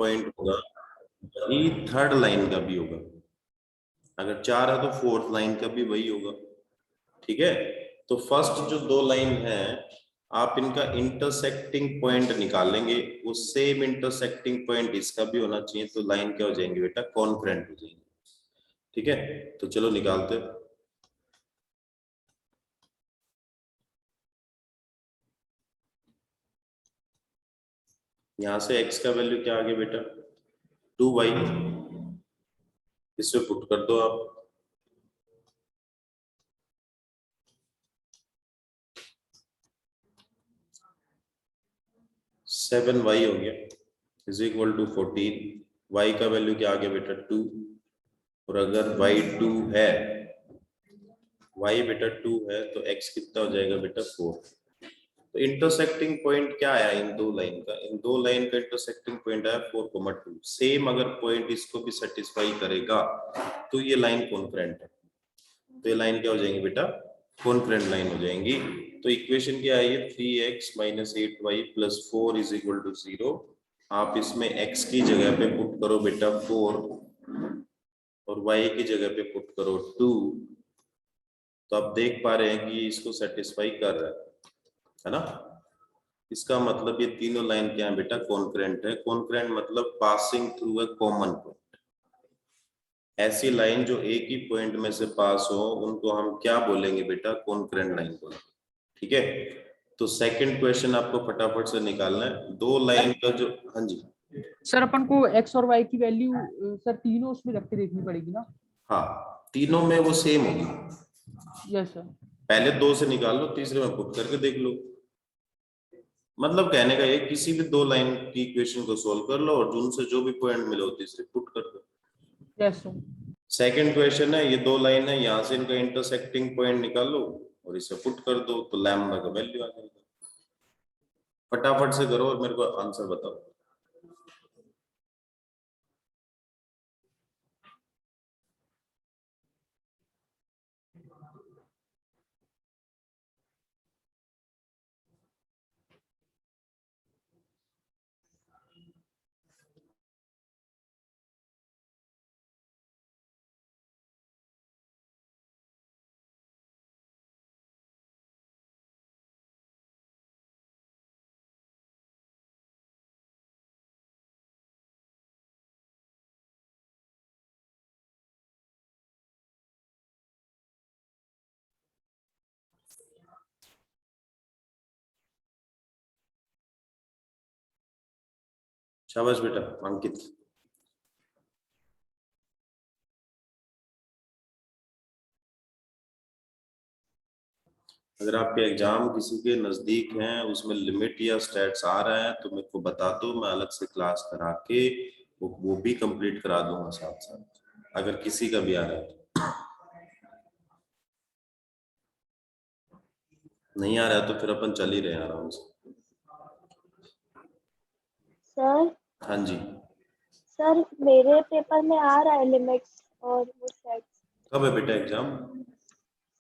Point होगा वही third line का भी होगा, अगर 4 है तो फोर्थ लाइन का भी वही होगा। ठीक है, तो फर्स्ट जो दो लाइन है आप इनका इंटरसेक्टिंग पॉइंट निकालेंगे, वो सेम इंटरसेक्टिंग पॉइंट इसका भी होना चाहिए, तो लाइन क्या हो जाएंगे बेटा, कॉन्करेंट हो जाएंगे। ठीक है, तो चलो निकालते हैं। यहां से x का वैल्यू क्या आ गया बेटा, 2y, इसमें पुट कर दो आप, सेवन वाई हो गया इज इक्वल टू 14। y का वैल्यू क्या आ गया बेटा 2, और अगर y 2 है, y बेटा 2 है तो x कितना हो जाएगा बेटा 4। तो इंटरसेक्टिंग पॉइंट क्या आया इन दो लाइन का, इन दो लाइन का इंटरसेक्टिंग पॉइंट आया 4,2। सेम अगर पॉइंट इसको भी सेटिस्फाई करेगा तो ये लाइन कॉन्करेंट है, तो ये लाइन क्या हो जाएंगी बेटा, कॉन्करेंट लाइन हो जाएंगी। तो इक्वेशन क्या है, 3x minus 8y plus 4 is equal to 0। आप इसमें x की जगह पे पुट करो बेटा 4 और y की जगह पे पुट करो 2, तो आप देख पा रहे हैं कि इसको सेटिस्फाई कर रहा है ना। इसका मतलब ये तीनों लाइन क्या है बेटा, कॉन्करेंट है। कॉन्करेंट मतलब passing through a common point. ऐसी लाइन जो एक ही पॉइंट में से पास हो उनको हम क्या बोलेंगे बेटा, कॉन्करेंट लाइन बोलेंगे। ठीक है, तो सेकंड क्वेश्चन आपको फटाफट से निकालना है, दो लाइन का जो, हाँ जी सर अपन को x और y की वैल्यू सर तीनों उसमें रख के देखनी पड़ेगी ना। हाँ, तीनों में वो सेम होगी। Yes sir. पहले दो से निकाल लो, तीसरे में पुट करके देख लो। मतलब कहने का ये, किसी भी दो लाइन की इक्वेशन को सोल्व कर लो और उनसे जो भी पॉइंट मिले हो तीसरे पुट कर दो। Yes sir. सेकंड क्वेश्चन है, ये दो लाइन है, यहाँ से इनका इंटरसेक्टिंग पॉइंट निकालो और इसे पुट कर दो, तो लैम्डा का वैल्यू आ जाएगा। फटाफट से करो और मेरे को आंसर बताओ। शाबाश बेटा अंकित। अगर आपके एग्जाम किसी के नजदीक हैं, उसमें लिमिट या स्टैट्स आ रहा है तो मेरे को बता दो, मैं अलग से क्लास करा के वो भी कंप्लीट करा दूंगा साथ साथ, अगर किसी का भी आ रहा है तो। नहीं आ रहा है तो फिर अपन चल ही रहे हैं आराम से। सर हाँ जी, सर मेरे पेपर में आ रहा है लिमिट्स और वो सेट्स। कब है बेटा एग्जाम?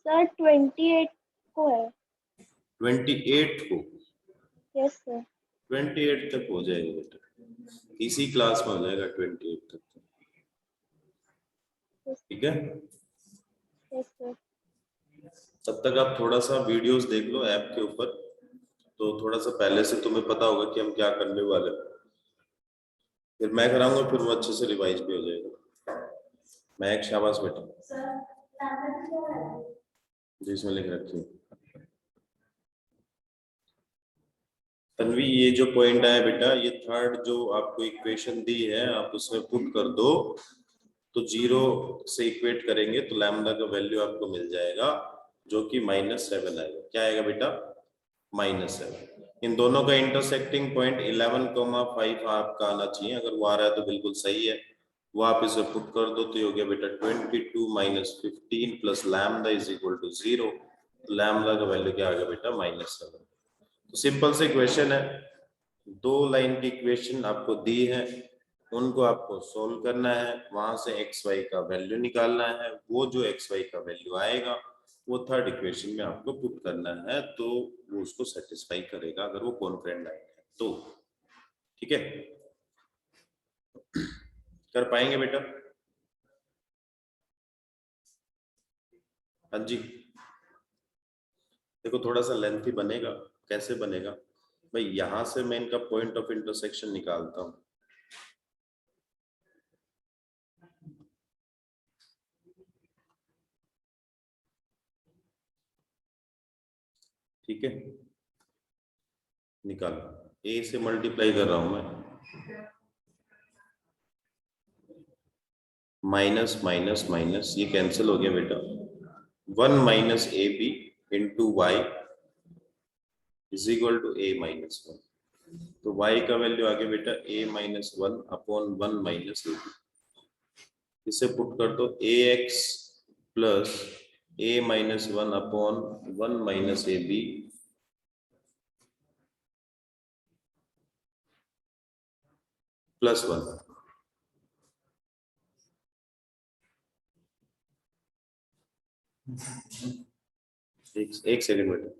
सर 28 को है। 28 को? Yes sir. 28 तक हो जाएगा बेटा, इसी क्लास में हो जाएगा 28 तक। ठीक है, यस सर। तब तक आप थोड़ा सा वीडियोस देख लो ऐप के ऊपर, तो थोड़ा सा पहले से तुम्हें पता होगा कि हम क्या करने वाले हैं। फिर मैं कराऊंगा, फिर वो अच्छे से रिवाइज भी हो जाएगा। मैं एक शाबाश बेटा जिसमें लिख रखी है तन्वी, ये जो पॉइंट है बेटा, ये थर्ड जो आपको इक्वेशन दी है आप उसमें पुट कर दो, तो 0 से इक्वेट करेंगे तो लैम्डा का वैल्यू आपको मिल जाएगा जो कि -7 आएगा। क्या आएगा बेटा? -7। इन दोनों का इंटरसेक्टिंग पॉइंट 11,5 आपका आना चाहिए, अगर वो आ रहा है तो बिल्कुल सही है। वो आप इसे पुट कर दो तो ये हो गया बेटा 22 - 15 plus lambda is equal to 0। Lambda का वैल्यू क्या आ गया बेटा? -7। तो सिंपल से क्वेश्चन है, दो लाइन की इक्वेशन आपको दी है, उनको आपको सोल्व करना है, वहां से एक्स वाई का वैल्यू निकालना है, वो जो एक्स वाई का वैल्यू आएगा वो थर्ड इक्वेशन में आपको पुट करना है, तो वो उसको सेटिस्फाई करेगा अगर वो कॉन्करेंट लाइन है तो। ठीक है, कर पाएंगे बेटा? हाँ जी, देखो थोड़ा सा लेंथी बनेगा। कैसे बनेगा भाई, यहां से मैं इनका पॉइंट ऑफ इंटरसेक्शन निकालता हूं। ठीक है, निकालो। ए से मल्टीप्लाई कर रहा हूं मैं, माइनस माइनस माइनस ये कैंसिल हो गया बेटा। 1 minus a b into y is equal to a minus 1। तो y का वैल्यू आ गया बेटा a minus 1 upon 1 minus a b. इसे पुट कर दो, a x plus a minus 1 upon 1 minus a b plus 1। एक सेकेंड बेटा।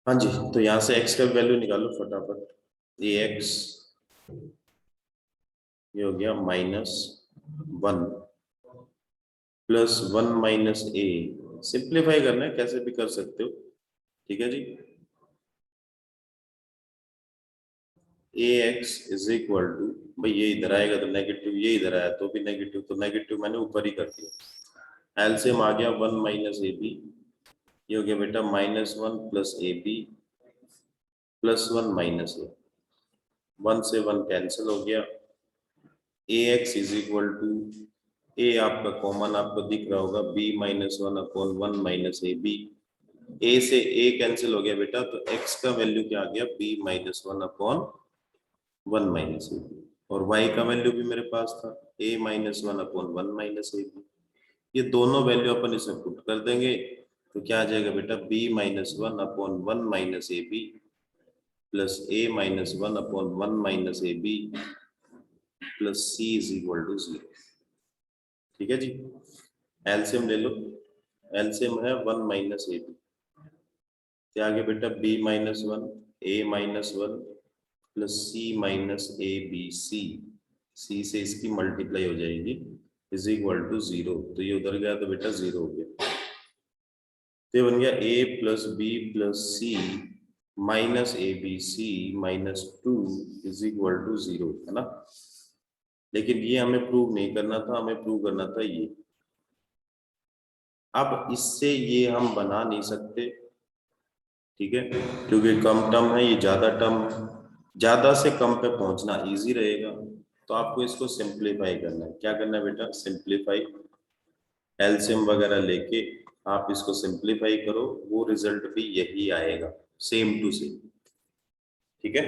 हाँ जी, तो यहां से x का वैल्यू निकालो फटाफट। ए एक्स ये हो गया माइनस 1 प्लस 1 माइनस ए। सिंप्लीफाई करना है, कैसे भी कर सकते हो। ठीक है जी, ए एक्स इज इक्वल टू, भाई ये इधर आएगा तो नेगेटिव, ये इधर आया तो भी नेगेटिव, तो नेगेटिव मैंने ऊपर ही कर दिया। एलसीएम आ गया 1 माइनस ए बी, ये हो गया बेटा minus 1 plus a b plus 1 minus a. 1 से 1 कैंसिल हो गया। A x is equal to, a आपका कॉमन आपको दिख रहा होगा, b minus 1 upon 1 minus a b. A से ए कैंसिल हो गया बेटा, तो एक्स का वैल्यू क्या आ गया, b minus 1 upon 1 minus a b. और y का वैल्यू भी मेरे पास था, a minus 1 upon 1 minus a b. ये दोनों वैल्यू अपन इसमें पुट कर देंगे, तो क्या आ जाएगा बेटा, b minus 1 upon 1 minus a b plus a minus 1 upon 1 minus a b plus c is equal to 0। ठीक है जी, एलसीएम ले लो। एलसीएम है 1 माइनस ए बी, क्या आ गया बेटा, b minus 1 a minus 1 plus c minus a b c. C से इसकी मल्टीप्लाई हो जाएगी इज इक्वल टू 0। तो ये उधर गया तो बेटा 0 हो गया। तो ये बन गया a plus b plus c minus a b c minus 2 is equal to 0, है ना। लेकिन ये हमें प्रूव नहीं करना था, हमें प्रूव करना था ये। अब इससे ये हम बना नहीं सकते, ठीक है, क्योंकि कम टर्म है, ये ज्यादा टर्म, ज्यादा से कम पे पहुंचना इजी रहेगा। तो आपको इसको सिंप्लीफाई करना है। क्या करना है बेटा, सिंप्लीफाई, एलसीएम वगैरह लेके आप इसको सिंप्लीफाई करो, वो रिजल्ट भी यही आएगा, सेम टू सेम। ठीक है,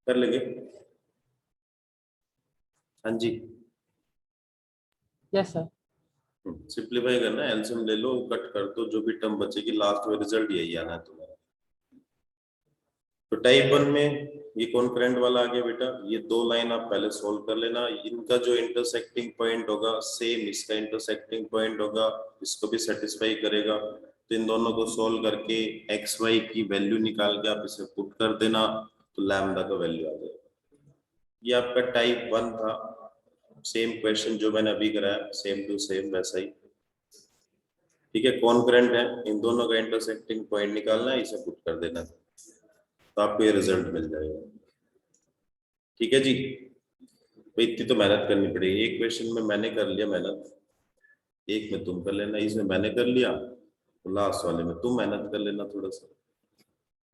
कर लेंगे। हाँ जी, यस सर। सिंप्लीफाई करना है, एलसीएम ले लो, कट कर दो, जो भी टर्म बचेगी लास्ट में रिजल्ट यही आना है तुम्हारा। तो टाइप 1 में ये कॉन्करेंट वाला आ गया बेटा। ये दो लाइन आप पहले सोल्व कर लेना, इनका जो इंटरसेक्टिंग पॉइंट होगा सेम इसका इंटरसेक्टिंग पॉइंट होगा, इसको भी सेटिस्फाई करेगा। तो इन दोनों को सोल्व करके एक्स वाई की वैल्यू निकाल के आप इसे पुट कर देना, तो लैम्डा का वैल्यू आ जाएगा। ये आपका टाइप 1 था। सेम क्वेश्चन जो मैंने अभी कराया, सेम टू सेम वैसा ही। ठीक है, कॉन्करेंट है, इन दोनों का इंटरसेक्टिंग पॉइंट निकालना है, इसे पुट कर देना, तो आपको ये रिजल्ट मिल जाएगा। ठीक है जी, भाई इतनी तो मेहनत करनी पड़ेगी। एक क्वेश्चन में मैंने कर लिया मेहनत, एक में तुम कर लेना, इसमें मैंने कर लिया, तो लास्ट वाले में तुम मेहनत कर लेना थोड़ा सा,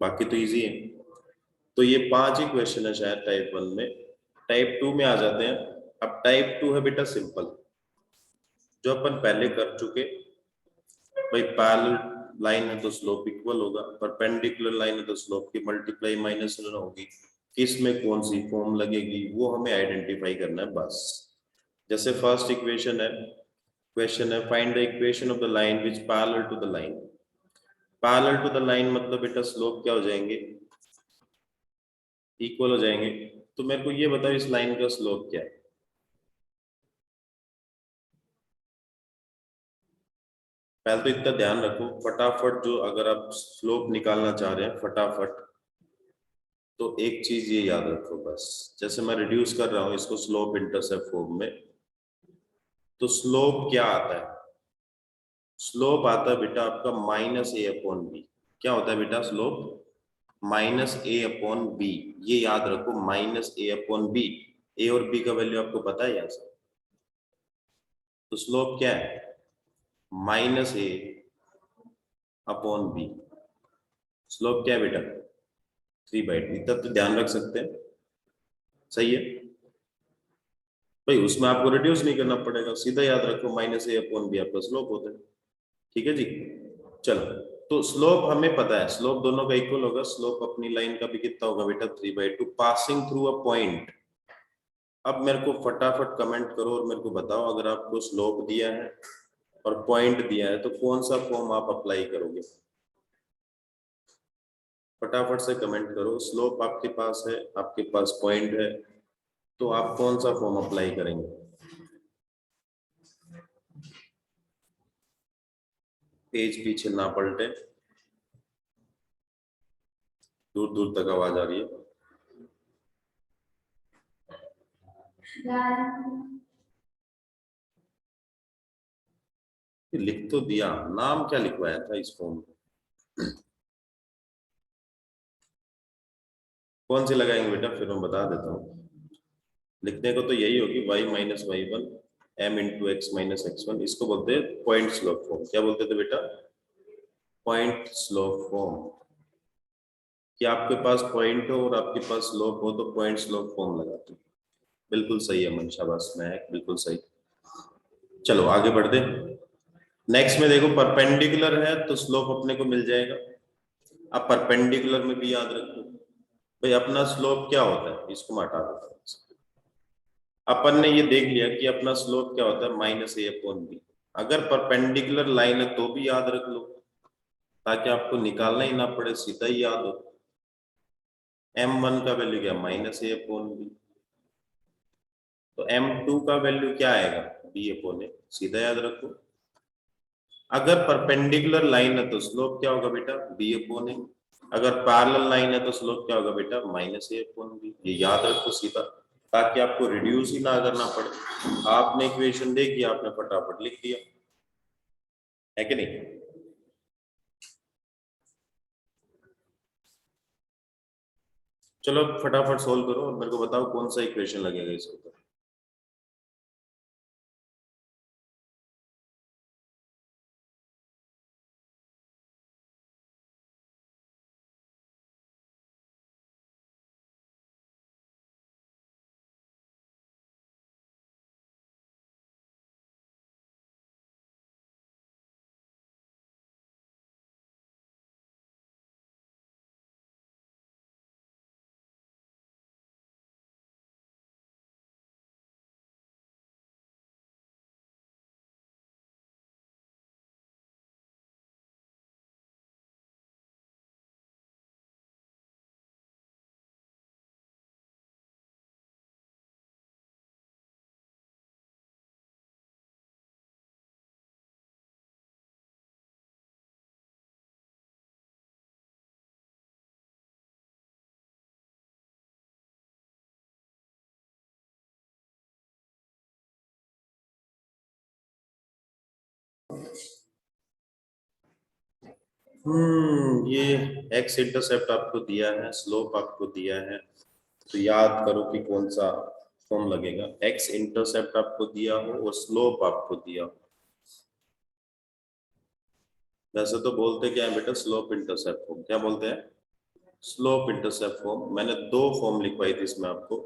बाकी तो इजी है। तो ये 5 ही क्वेश्चन है शायद टाइप 1 में। टाइप 2 में आ जाते हैं। अब टाइप 2 है बेटा सिंपल, जो अपन पहले कर चुके, भाई पैरेलल लाइन है तो स्लोप इक्वल होगा, परपेंडिकुलर लाइन है तो स्लोप की मल्टीप्लाई माइनस होगी, किस में कौन सी फॉर्म लगेगी वो हमें आइडेंटिफाई करना है बस। जैसे फर्स्ट इक्वेशन है, क्वेश्चन है find the equation of the line which parallel to the line. Parallel to the line मतलब बेटा स्लोप क्या हो जाएंगे, इक्वल हो जाएंगे। तो मेरे को ये बताओ इस लाइन का स्लोप क्या है। पहले तो इतना ध्यान रखो फटाफट, जो अगर आप स्लोप निकालना चाह रहे हैं फटाफट, तो एक चीज ये याद रखो बस, जैसे मैं रिड्यूस कर रहा हूं इसको स्लोप इंटरसेप्ट फॉर्म में, तो स्लोप क्या आता है, स्लोप आता है बेटा आपका माइनस ए अपॉन बी। क्या होता है बेटा स्लोप, माइनस ए अपॉन बी, ये याद रखो माइनस ए अपॉन बी। ए और बी का वैल्यू आपको पता है यहाँ से, तो स्लोप क्या है माइनस ए अपॉन बी। स्लोप क्या है बेटा 3/2, इतना तो ध्यान रख सकते हैं, सही है भाई, उसमें आपको रिड्यूस नहीं करना पड़ेगा, सीधा याद रखो माइनस ए अपॉन बी आपका स्लोप होता है। ठीक है जी, चलो तो स्लोप हमें पता है, स्लोप दोनों का इक्वल होगा, स्लोप अपनी लाइन का भी कितना होगा बेटा 3/2 पासिंग थ्रू अ पॉइंट। अब मेरे को फटाफट कमेंट करो और मेरे को बताओ अगर आपको स्लोप दिया है और पॉइंट दिया है तो कौन सा फॉर्म आप अप्लाई करोगे, फटाफट से कमेंट करो। स्लोप आपके पास है, आपके पास पॉइंट है, तो आप कौन सा फॉर्म अप्लाई करेंगे। पेज पीछे ना पलटे, दूर दूर तक आवाज आ रही है। लिख तो दिया, नाम क्या लिखवाया था इस फॉर्म में, कौन सी लगाएंगे बेटा, फिर मैं बता देता हूँ। लिखने को तो यही होगी y minus y one m into x minus x one, इसको बोलते हैं पॉइंट स्लोप फॉर्म। क्या बोलते थे बेटा, पॉइंट स्लोप फॉर्म। कि आपके पास पॉइंट हो और आपके पास स्लोप हो तो पॉइंट स्लोप फॉर्म लगाते हो। बिल्कुल सही है मंशा, बस मैं बिल्कुल सही। चलो आगे बढ़ते, नेक्स्ट में देखो परपेंडिकुलर है तो स्लोप अपने को मिल जाएगा। अब परपेंडिकुलर में भी याद रखो भाई अपना स्लोप क्या होता है, इसको मैं हटा देता हूँ। अपन ने ये देख लिया कि अपना स्लोप क्या होता है माइनस ए अपॉन बी। अगर परपेंडिकुलर लाइन है तो भी याद रख लो ताकि आपको निकालना ही ना पड़े, सीधा ही याद हो। m1 का वैल्यू क्या माइनस ए अपॉन बी, तो m2 का वैल्यू क्या आएगा b अपॉन ए, सीधा याद रखो। अगर परपेंडिकुलर लाइन है तो स्लोप क्या होगा बेटा b अपॉन ए, अगर पैरेलल लाइन है तो स्लोप क्या होगा बेटा माइनस ए अपॉन बी, ये याद रखो सीधा, ताकि आपको रिड्यूस ही ना करना पड़े। आपने इक्वेशन देखी, आपने फटाफट लिख दिया, है कि नहीं। चलो फटाफट सोल्व करो और मेरे को बताओ कौन सा इक्वेशन लगेगा इसके ऊपर। ये एक्स इंटरसेप्ट आपको दिया है, स्लोप आपको दिया है, तो याद करो कि कौन सा फॉर्म लगेगा। एक्स इंटरसेप्ट आपको दिया हो और स्लोप आपको दिया हो, वैसे तो बोलते क्या है बेटा स्लोप इंटरसेप्ट फॉर्म, क्या बोलते हैं स्लोप इंटरसेप्ट फॉर्म। मैंने दो फॉर्म लिखवाई थी इसमें आपको,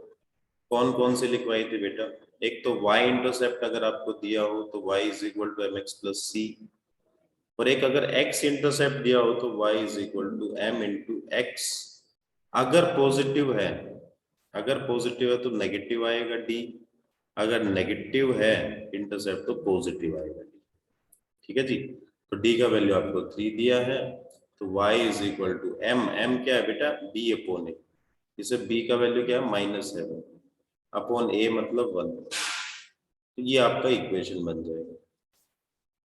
कौन कौन सी लिखवाई थी बेटा, एक तो y इंटरसेप्ट अगर आपको दिया हो तो y is equal to mx plus c, और एक अगर x इंटरसेप्ट दिया हो तो y is equal to m into x। अगर पॉजिटिव है तो नेगेटिव आएगा d, अगर नेगेटिव है इंटरसेप्ट तो पॉजिटिव आएगा d। ठीक है जी। तो d का वैल्यू आपको 3 दिया है, तो y is equal to m क्या है बेटा b अपॉन a, इसे b का वैल्यू क्या है -7 अपॉन a मतलब 1। तो ये आपका इक्वेशन बन जाएगा।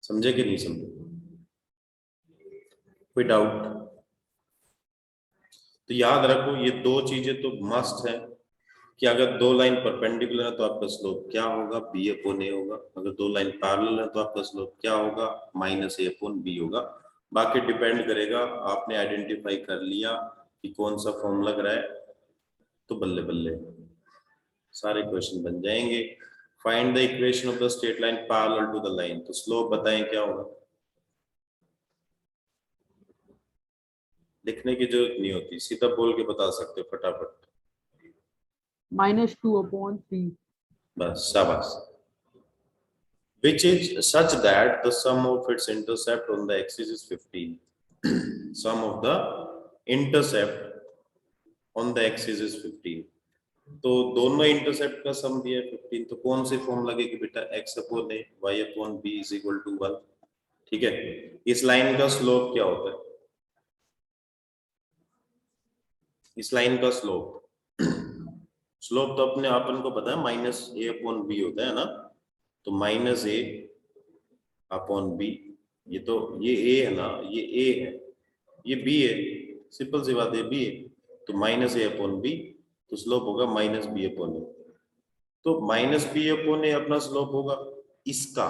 समझे कि नहीं समझे? कोई डाउट? तो याद रखो ये दो चीजें तो मस्ट है कि अगर दो लाइन परपेंडिकुलर है तो आपका स्लोप क्या होगा, b अपॉन a होगा। अगर दो लाइन पैरेलल है तो आपका स्लोप क्या होगा, -a अपॉन b होगा। बाकी डिपेंड करेगा, आपने आइडेंटिफाई कर लिया कि कौन सा फॉर्म लग रहा है तो बल्ले बल्ले सारे क्वेश्चन बन जाएंगे। Find the equation of the straight line parallel to the line, तो स्लोप बताएं क्या होगा। लिखने की जरूरत नहीं होती, सीधा बोल के बता सकते हो फटाफट। -2/3। बस शाबाश। Which is such that the sum of its intercept on the axis is 15. Sum of the intercept on the axis is 15. तो दोनों इंटरसेप्ट का सम दिया है 15, तो कौन सी फॉर्म लगेगी बेटा, x upon a y upon b is equal to 1। ठीक है। इस लाइन का स्लोप क्या होता है, इस लाइन का स्लोप स्लोप तो अपने अपन को पता है -a अपॉन b होता है ना, तो -a अपॉन b, ये तो ये a है ना, ये a है, ये b है, सिंपल सी बात है, b है, तो -a अपॉन b, तो स्लोप होगा -b अपॉन a। तो -b अपॉन a अपना स्लोप होगा, इसका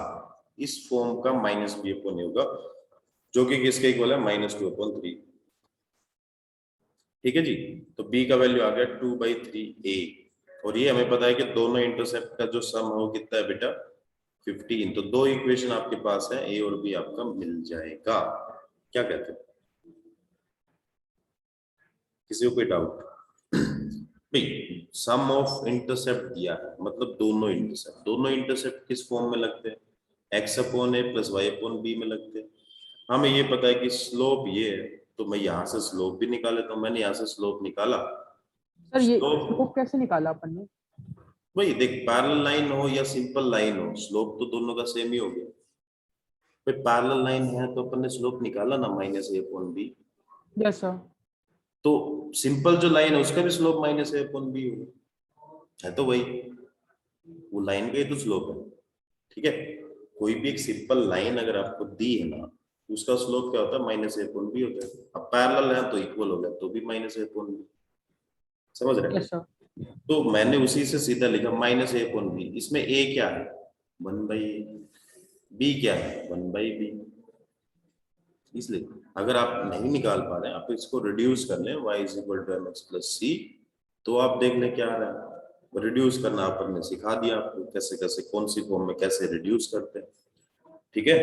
इस फॉर्म का -b अपॉन a होगा, जो कि किसके इक्वल है -2/3। ठीक है जी। तो b का वैल्यू आ गया 2/3a, और ये हमें पता है कि दोनों इंटरसेप्ट का जो सम है वो कितना है बेटा 15। तो दो इक्वेशन आपके पास है, a और b आपका मिल जाएगा। क्या कहते हैं, किसी को कोई डाउट? भाई सम ऑफ इंटरसेप्ट दिया है मतलब दोनों इंटरसेप्ट किस फॉर्म में लगते हैं, x upon a plus y upon b में लगते हैं। हमें ये पता है कि स्लोप ये है, तो मैं यहाँ से स्लोप भी निकाल लेता हूँ। मैंने यहाँ से स्लोप निकाला, सर ये स्लोप स्लोप कैसे निकाला अपन ने? वही देख, पैरेलल लाइन हो या सिंपल लाइन हो, स्लोप तो दोनों का सेम ही हो गया। भाई पैरेलल लाइन है तो अपन ने स्लोप निकाला ना -a upon b, yes sir. तो सिंपल जो लाइन है उसका भी स्लोप -a अपॉन b होगा, है तो वही, वो लाइन का ही तो स्लोप है। ठीक है। कोई भी एक सिंपल लाइन अगर आपको दी है ना, उसका स्लोप क्या होता है -a अपॉन b होता है। अब पैरेलल है तो इक्वल हो गया, तो भी -a अपॉन b। समझ रहे हैं? Yes sir. तो मैंने उसी से सीधा लिखा -a अपॉन b। इसमें a क्या है 1/a, b क्या है 1/b। इसलिए अगर आप नहीं निकाल पा रहे हैं, आप इसको रिड्यूस कर लें, y is equal to mx plus c, तो आप देख लें क्या आ रहा है। रिड्यूस करना अपन ने सिखा दिया आपको, कैसे कैसे कौन सी फॉर्म में कैसे रिड्यूस करते हैं। ठीक है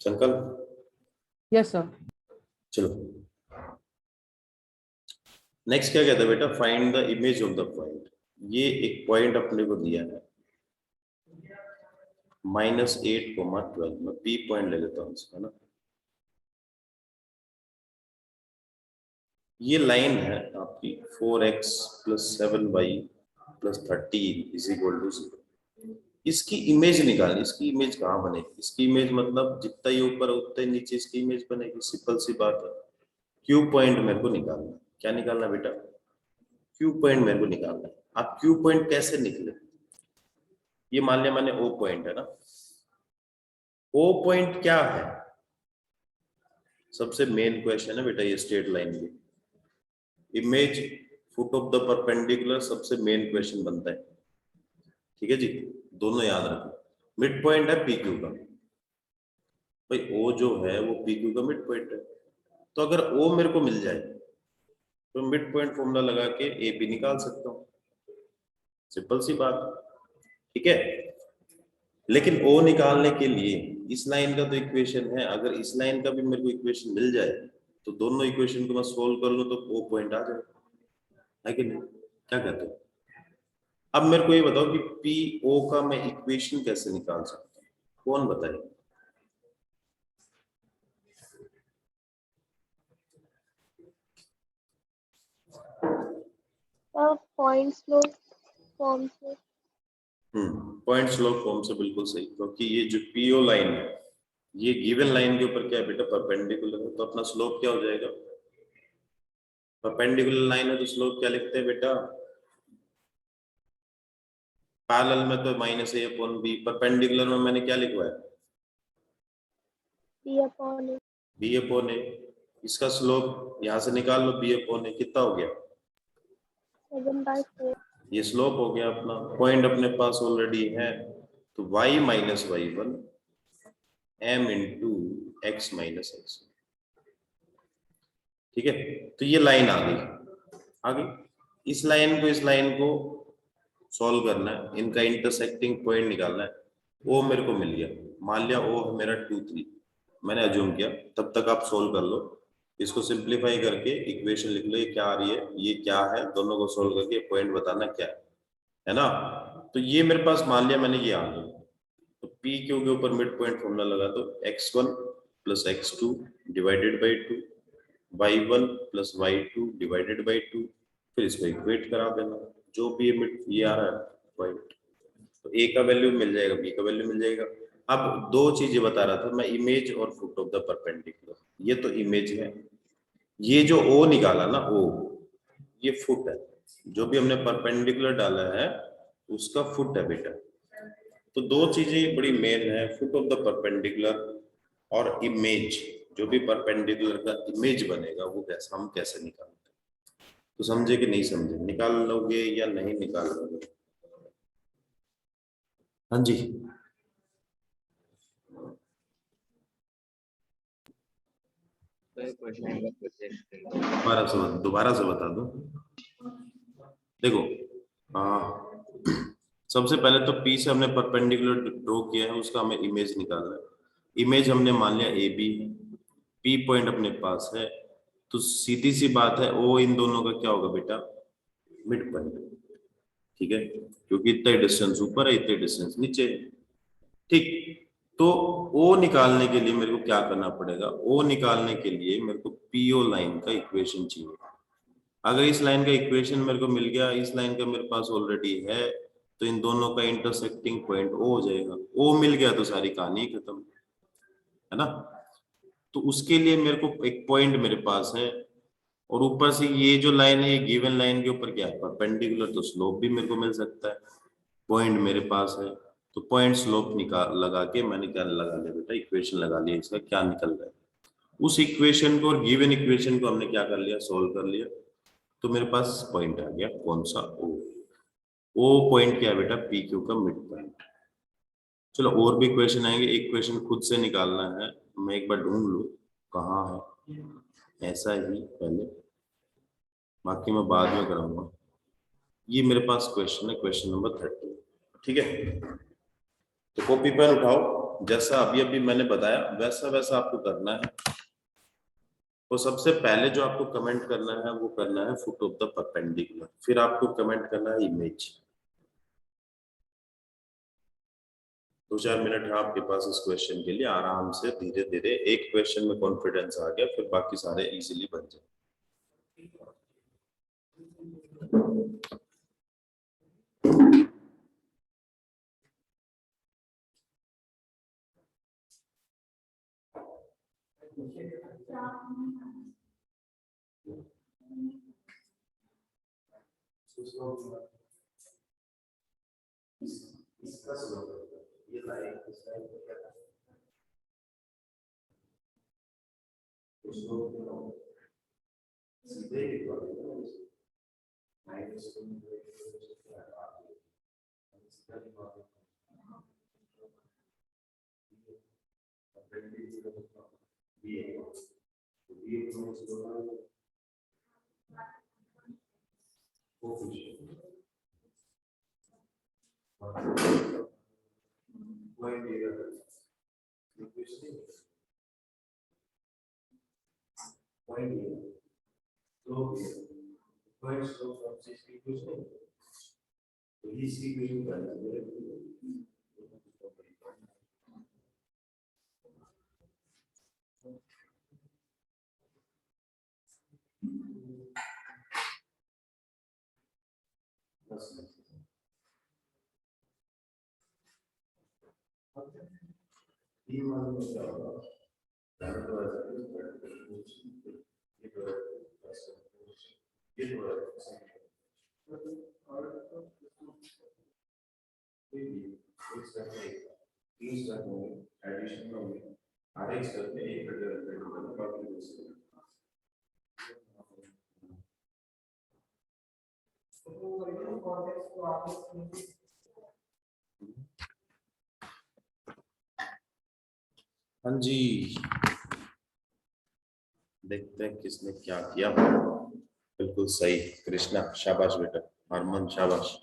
संकल्प? Yes sir. चलो नेक्स्ट क्या कहता है बेटा, find the image of the point. ये एक पॉइंट अपने को दिया है -8,12, मैं P पॉइंट ले लेता हूँ इसका ना। ये लाइन है आपकी 4x plus 7y plus 13 is equal to 0। इसकी इमेज निकालनी, इसकी इमेज कहाँ बनेगी, इसकी इमेज मतलब जितना ही ऊपर उतना ही नीचे इसकी इमेज बनेगी, सिंपल सी बात है। क्यू पॉइंट मेरे को निकालना है। क्या निकालना बेटा, क्यू पॉइंट मेरे को निकालना है। आप क्यू पॉइंट कैसे निकले, ये मान लिया मैंने ओ पॉइंट है ना, ओ पॉइंट क्या है, सबसे मेन क्वेश्चन है बेटा ये स्ट्रेट लाइन की image foot of the perpendicular, सबसे मेन क्वेश्चन बनता है। ठीक है जी, दोनों याद रखो। मिड पॉइंट है पी क्यू का, भाई ओ जो है वो पी क्यू का मिड पॉइंट है। तो अगर ओ मेरे को मिल जाए तो मिड पॉइंट फॉर्मूला लगा के ए बी निकाल सकता हूँ, सिंपल सी बात। ठीक है। लेकिन ओ निकालने के लिए इस लाइन का तो इक्वेशन है, अगर इस लाइन का भी मेरे को इक्वेशन मिल जाए तो दोनों इक्वेशन को मैं सोल्व कर लूं तो ओ पॉइंट आ जाए, है कि नहीं? क्या कहते हो? अब मेरे को ये बताओ कि पी ओ का मैं इक्वेशन कैसे निकाल सकता हूँ, कौन बताए? पॉइंट स्लो फॉर्म से। पॉइंट स्लोप फॉर्म से बिल्कुल सही, क्योंकि ये जो पीओ लाइन है ये गिवन लाइन के ऊपर क्या है बेटा, परपेंडिकुलर है, तो अपना स्लोप क्या हो जाएगा, परपेंडिकुलर लाइन है तो स्लोप क्या लिखते हैं बेटा, पैरेलल में तो माइनस ए अपॉन बी, परपेंडिकुलर में मैंने क्या लिखवाया, बी अपॉन ए। बी अपॉन ए। इसका स्लोप यहां से निकाल लो, बी अपॉन ए कितना हो गया, 7/4। ये स्लोप हो गया अपना, पॉइंट अपने पास ऑलरेडी है, तो y minus y one m into x minus x, ठीक है। तो ये लाइन आ गई, इस लाइन को सॉल्व करना है, इनका इंटरसेक्टिंग पॉइंट निकालना है, ओ मेरे को मिल गया, मान लिया ओ मेरा 2 3, मैंने अज्यूम किया, तब तक आप सोल्व कर लो, इसको सिंप्लीफाई करके इक्वेशन लिख लो, ये क्या आ रही है, ये क्या है, दोनों को सोल्व करके पॉइंट बताना क्या है ना। तो ये मेरे पास मान लिया मैंने, ये आ गया, तो पी क्यू के ऊपर मिड पॉइंट फॉर्मूला लगा दो, x1 plus x2 divided by 2, y1 plus y2 divided by 2, फिर इसको इक्वेट करा देना, जो भी ये मिड ये आ रहा है पॉइंट, तो ए का वैल्यू मिल जाएगा, बी का वैल्यू मिल जाएगा। अब दो चीजें बता रहा था मैं, इमेज और फुट ऑफ द परपेंडिकुलर, ये तो इमेज है, ये जो ओ निकाला ना ओ, ये फुट है, जो भी हमने परपेंडिकुलर डाला है उसका फुट है बेटा। तो दो चीजें बड़ी मेन है, फुट ऑफ द परपेंडिकुलर और इमेज, जो भी परपेंडिकुलर का इमेज बनेगा वो कैसे, हम कैसे निकालते हैं, तो समझे कि नहीं समझे, निकाल लोगे या नहीं निकाल लोगे, हाँ जी। दोबारा से बता दो, देखो सबसे पहले तो पी से हमने परपेंडिकुलर ड्रॉ किया है, उसका हमें इमेज निकालना है, इमेज हमने मान लिया ए बी, पी पॉइंट अपने पास है, तो सीधी सी बात है ओ इन दोनों का क्या होगा बेटा, मिड पॉइंट, ठीक है, क्योंकि इतना डिस्टेंस ऊपर है इतना डिस्टेंस नीचे है, ठीक। तो ओ निकालने के लिए मेरे को क्या करना पड़ेगा, ओ निकालने के लिए मेरे को पीओ लाइन का इक्वेशन चाहिए, अगर इस लाइन का इक्वेशन मेरे को मिल गया, इस लाइन का मेरे पास ऑलरेडी है, तो इन दोनों का इंटरसेक्टिंग पॉइंट ओ हो जाएगा, ओ मिल गया तो सारी कहानी खत्म, है ना। तो उसके लिए मेरे को एक पॉइंट मेरे पास है, और ऊपर से ये जो लाइन है ये गिवन लाइन के ऊपर क्या है, परपेंडिकुलर, तो स्लोप भी मेरे को मिल सकता है, पॉइंट मेरे पास है, तो पॉइंट स्लोप निकाल लगा के मैंने क्या लगा लिया बेटा, इक्वेशन लगा लिया, इसका क्या निकल रहा है, उस इक्वेशन को और गिवन इक्वेशन को हमने क्या कर लिया, सोल्व कर लिया, तो मेरे पास पॉइंट आ गया कौन सा, ओ पॉइंट क्या है बेटा, पी क्यू का मिड पॉइंट। चलो और भी क्वेश्चन आएंगे, एक क्वेश्चन खुद से निकालना है, मैं एक बार ढूंढ लूं कहाँ है, ऐसा ही पहले, बाकी मैं बाद में कराऊंगा। ये मेरे पास क्वेश्चन है, क्वेश्चन नंबर 30, ठीक है। तो कॉपी पेन उठाओ, जैसा अभी अभी मैंने बताया वैसा वैसा आपको करना है, तो सबसे पहले जो आपको कमेंट करना है वो करना है फुट ऑफ द परपेंडिकुलर, फिर आपको कमेंट करना है इमेज। 2-4 मिनट है आपके पास इस क्वेश्चन के लिए, आराम से धीरे धीरे, एक क्वेश्चन में कॉन्फिडेंस आ गया फिर बाकी सारे इजीली बन जाए। हाँ जी, देखते हैं किसने क्या किया। बिल्कुल सही कृष्णा, शाबाश बेटा। हरमन शाबाश।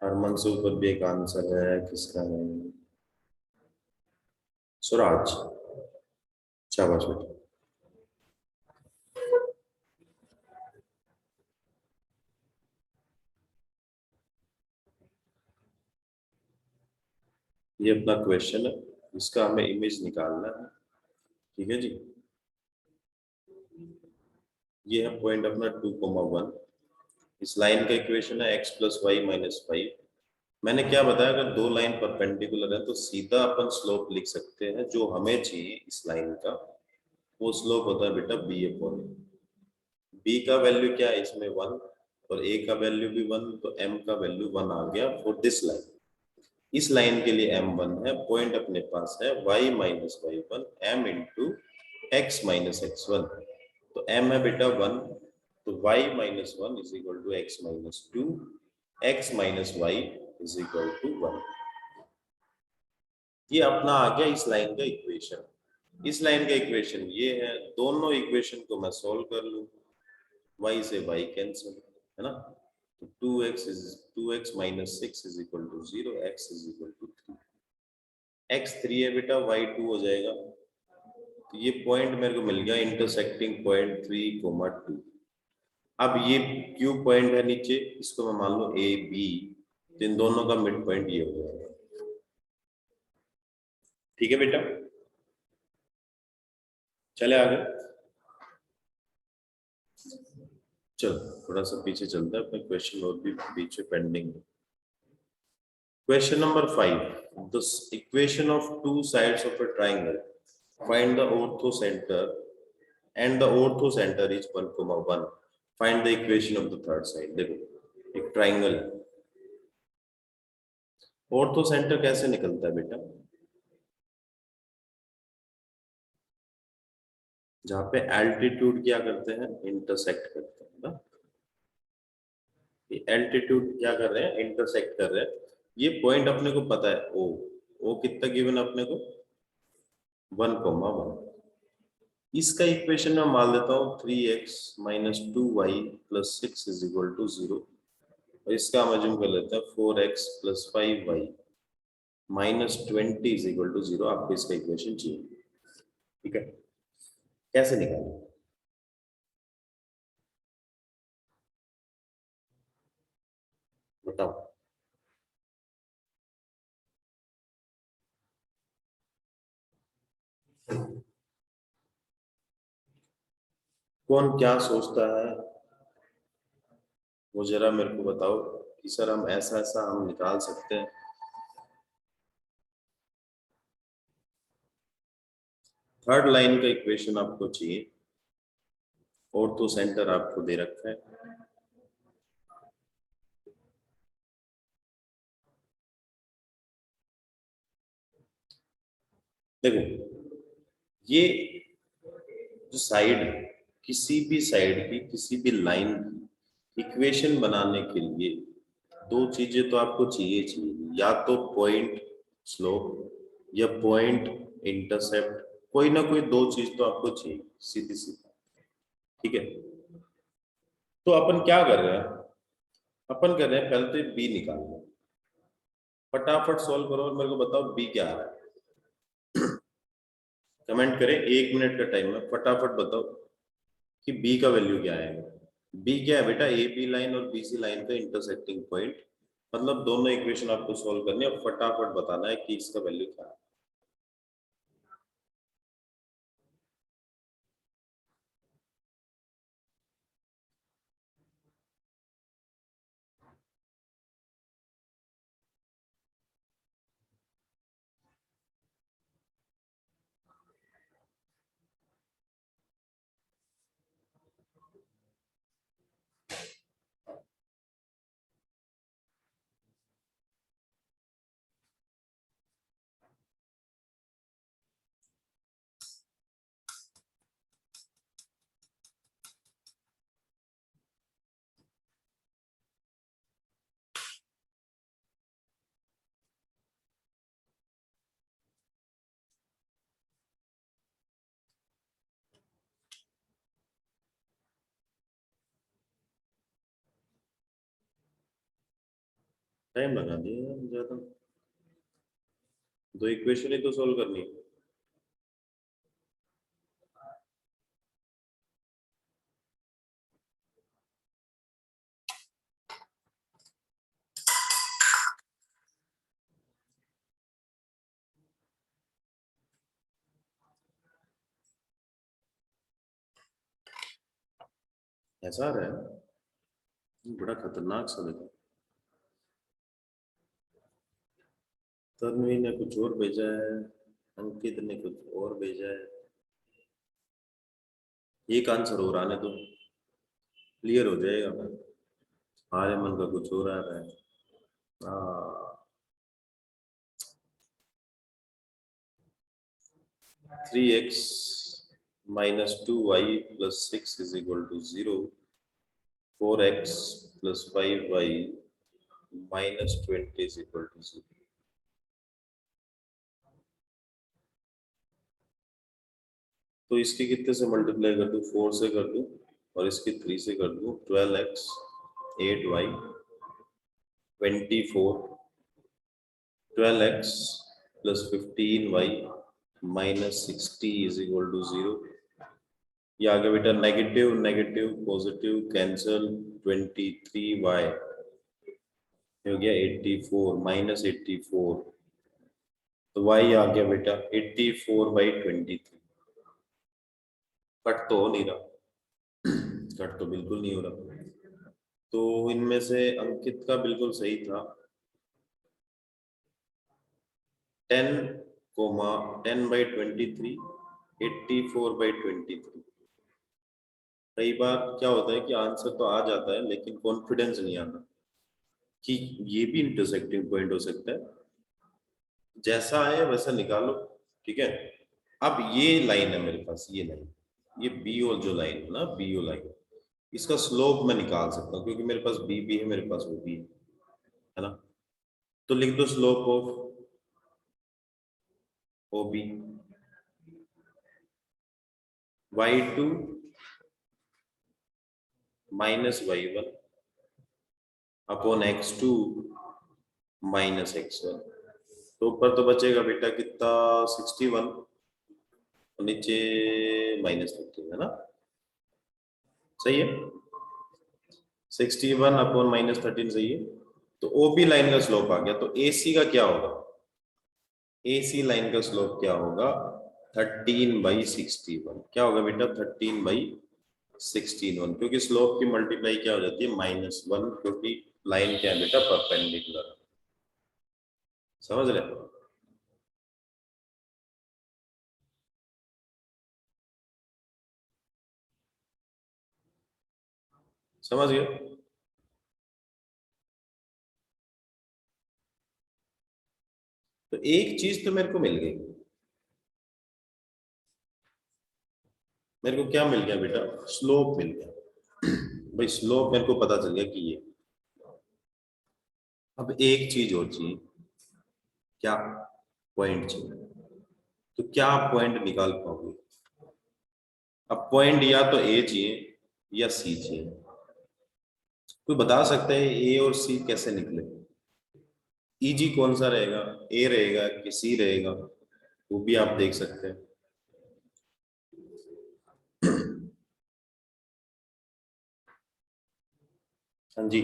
हरमन से ऊपर भी एक आंसर है, किसका है? सुराज, शाबाश बेटा। ये अपना क्वेश्चन है, इसका हमें इमेज निकालना है। ठीक है जी, ये है पॉइंट अपना 2,1। इस लाइन का इक्वेशन है x प्लस वाई माइनस 5। मैंने क्या बताया, अगर दो लाइन परपेंडिकुलर है तो सीधा अपन स्लोप लिख सकते हैं। जो हमें चाहिए इस लाइन का वो स्लोप होता है बेटा b अपॉन b का वैल्यू क्या है इसमें 1 और a का वैल्यू भी 1, तो m का वैल्यू 1 आ गया फॉर दिस लाइन। इस लाइन के लिए m 1 है, पॉइंट अपने पास है y minus y 1 m into x minus x 1। तो m है बेटा 1, तो y minus 1 is equal to x minus 2, x minus y is equal to 1। ये अपना आ गया इस लाइन का इक्वेशन। इस लाइन का इक्वेशन ये है, दोनों इक्वेशन को मैं सॉल्व कर लूं, y से y कैंसिल, है ना। तो 2x minus 6 is equal to 0, x is equal to 3। x 3 है बेटा, y 2 हो जाएगा। तो ये पॉइंट मेरे को मिल गया इंटरसेक्टिंग पॉइंट 3,2। अब ये Q पॉइंट है नीचे, इसको मैं मान लो A B, तो इन दोनों का मिड पॉइंट ये हो जाएगा। ठीक है बेटा, चले आगे। चलो थोड़ा सा पीछे चलता है, अपने क्वेश्चन और भी बीच में पेंडिंग है। Question number 5, the equation of two sides of a triangle, find the ortho centre and the ortho centre is 1,1। Find the equation of the third side. देखो एक ट्राइंगल है, ऑर्थो सेंटर कैसे निकलता है बेटा? जहां पे एल्टीट्यूड क्या करते हैं, इंटरसेक्ट करते हैं ना। एल्टीट्यूड क्या कर रहे हैं, इंटरसेक्ट कर रहे हैं। ये पॉइंट अपने को पता है ओ कितना गिवन अपने को 1,1। इसका इक्वेशन में मान लेता हूँ 3x minus 2y plus 6 is equal to 0। और इसका हम अज्यूम कर लेते हैं 4x plus 5y minus 20 is equal to 0। आपको इसका इक्वेशन चाहिए। ठीक है, कैसे निकालें? बताओ। कौन क्या सोचता है वो जरा मेरे को बताओ कि सर हम ऐसा ऐसा हम निकाल सकते हैं। थर्ड लाइन का इक्वेशन आपको चाहिए, ऑर्थो सेंटर आपको दे रखा है। देखो ये जो साइड है, किसी भी साइड की किसी भी लाइन की इक्वेशन बनाने के लिए दो चीजें तो आपको चाहिए, या तो पॉइंट स्लोप या पॉइंट इंटरसेप्ट। कोई ना कोई दो चीज तो आपको चाहिए, सीधी सीधी। ठीक है, तो अपन क्या कर रहे हैं, अपन कर रहे हैं पहले तो बी निकालना। फटाफट सॉल्व करो और मेरे को बताओ बी क्या आ रहा है। कमेंट करें, 1 मिनट का टाइम है, फटाफट बताओ कि बी का वैल्यू क्या आएगा। बी क्या है बेटा, ए बी लाइन और बी सी लाइन का इंटरसेक्टिंग पॉइंट। मतलब दोनों इक्वेशन आपको सॉल्व करनी है और फटाफट बताना है कि इसका वैल्यू क्या है। टाइम लगा दिया ज्यादा, दो इक्वेशन ही तो सॉल्व करनी है। ऐसा आ रहा है, बड़ा खतरनाक सा लगा। तन्वी ने कुछ और भेजा है, अंकित ने कुछ और भेजा है। एक आंसर और आने दो, क्लियर हो जाएगा। आर्यमन का कुछ और आ रहा है। 3x minus 2y plus 6 is equal to 0. 4x plus 5y minus 20 is equal to 0. तो इसकी कितने से मल्टीप्लाई कर दूं? 4 से कर दूं और इसकी 3 से कर दूं। 12x 8y 24, 12x plus 15y minus 60 is equal to 0. ये आगे बेटा negative negative positive cancel, 23y हो गया 84 माइनस 84, तो y आ गया बेटा 84/23। कट तो हो नहीं रहा, कट तो बिल्कुल नहीं हो रहा। तो इनमें से अंकित का बिल्कुल सही था, 10,10/23 84/23। कई बार क्या होता है कि आंसर तो आ जाता है लेकिन कॉन्फिडेंस नहीं आता कि ये भी इंटरसेक्टिंग पॉइंट हो सकता है। जैसा आए वैसा निकालो, ठीक है। अब ये लाइन है मेरे पास, ये लाइन, ये बी ओ जो लाइन है ना, बी ओ लाइन, इसका स्लोप मैं निकाल सकता हूँ क्योंकि मेरे पास बी भी है, मेरे पास वो भी है ना। तो लिख दो slope of O B, y2 minus y1 upon x2 minus x1। तो ऊपर तो बचेगा बेटा कितना, 61, और नीचे -13 है ना, सही है। 61 अपॉन -13 सही है। तो ओबी लाइन का स्लोप आ गया, तो एसी का क्या होगा? एसी लाइन का स्लोप क्या होगा? 13/61। क्या होगा बेटा? 13/61, क्योंकि स्लोप की मल्टीप्लाई क्या हो जाती है? -1, क्योंकि लाइन क्या है बेटा? परपेंडिकुलर। समझ रहे हो? समझ गए? तो एक चीज तो मेरे को मिल गई। मेरे को क्या मिल गया बेटा? स्लोप मिल गया। भाई स्लोप मेरे को पता चल गया कि ये। अब एक चीज और चाहिए, क्या? पॉइंट चाहिए। तो क्या आप पॉइंट निकाल पाओगे? अब पॉइंट या तो ए चाहिए या सी चाहिए। कोई बता सकता है ए और सी कैसे निकले? इजी कौन सा रहेगा? ए रहेगा कि सी रहेगा? वो भी आप देख सकते हैं। हाँ जी,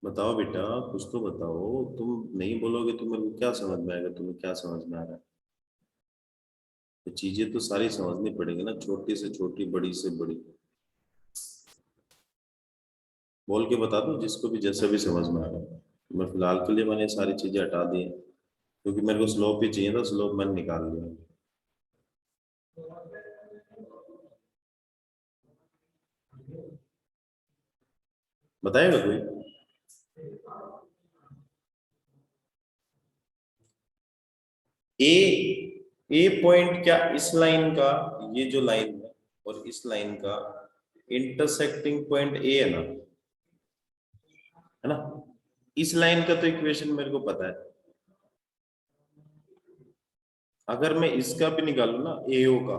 बताओ बेटा, कुछ तो बताओ। तुम नहीं बोलोगे तो मेरे को क्या समझ में आएगा? तुम्हें क्या समझ में आ रहा है? तो चीजें तो सारी समझनी पड़ेगी ना, छोटी से छोटी, बड़ी से बड़ी। बोल के बता दो जिसको भी जैसे भी समझ में आ रहा है। मैं फिलहाल के लिए मैंने सारी चीजें हटा दी हैं क्योंकि मेरे को स्लोप ही चाहिए था, स्लोप मैंने निकाल लिया। बताएगा कोई? ए, ए पॉइंट क्या इस लाइन का, ये जो लाइन है और इस लाइन का इंटरसेक्टिंग पॉइंट ए है ना, है ना? इस लाइन का तो इक्वेशन मेरे को पता है। अगर मैं इसका भी निकालू ना, एओ का,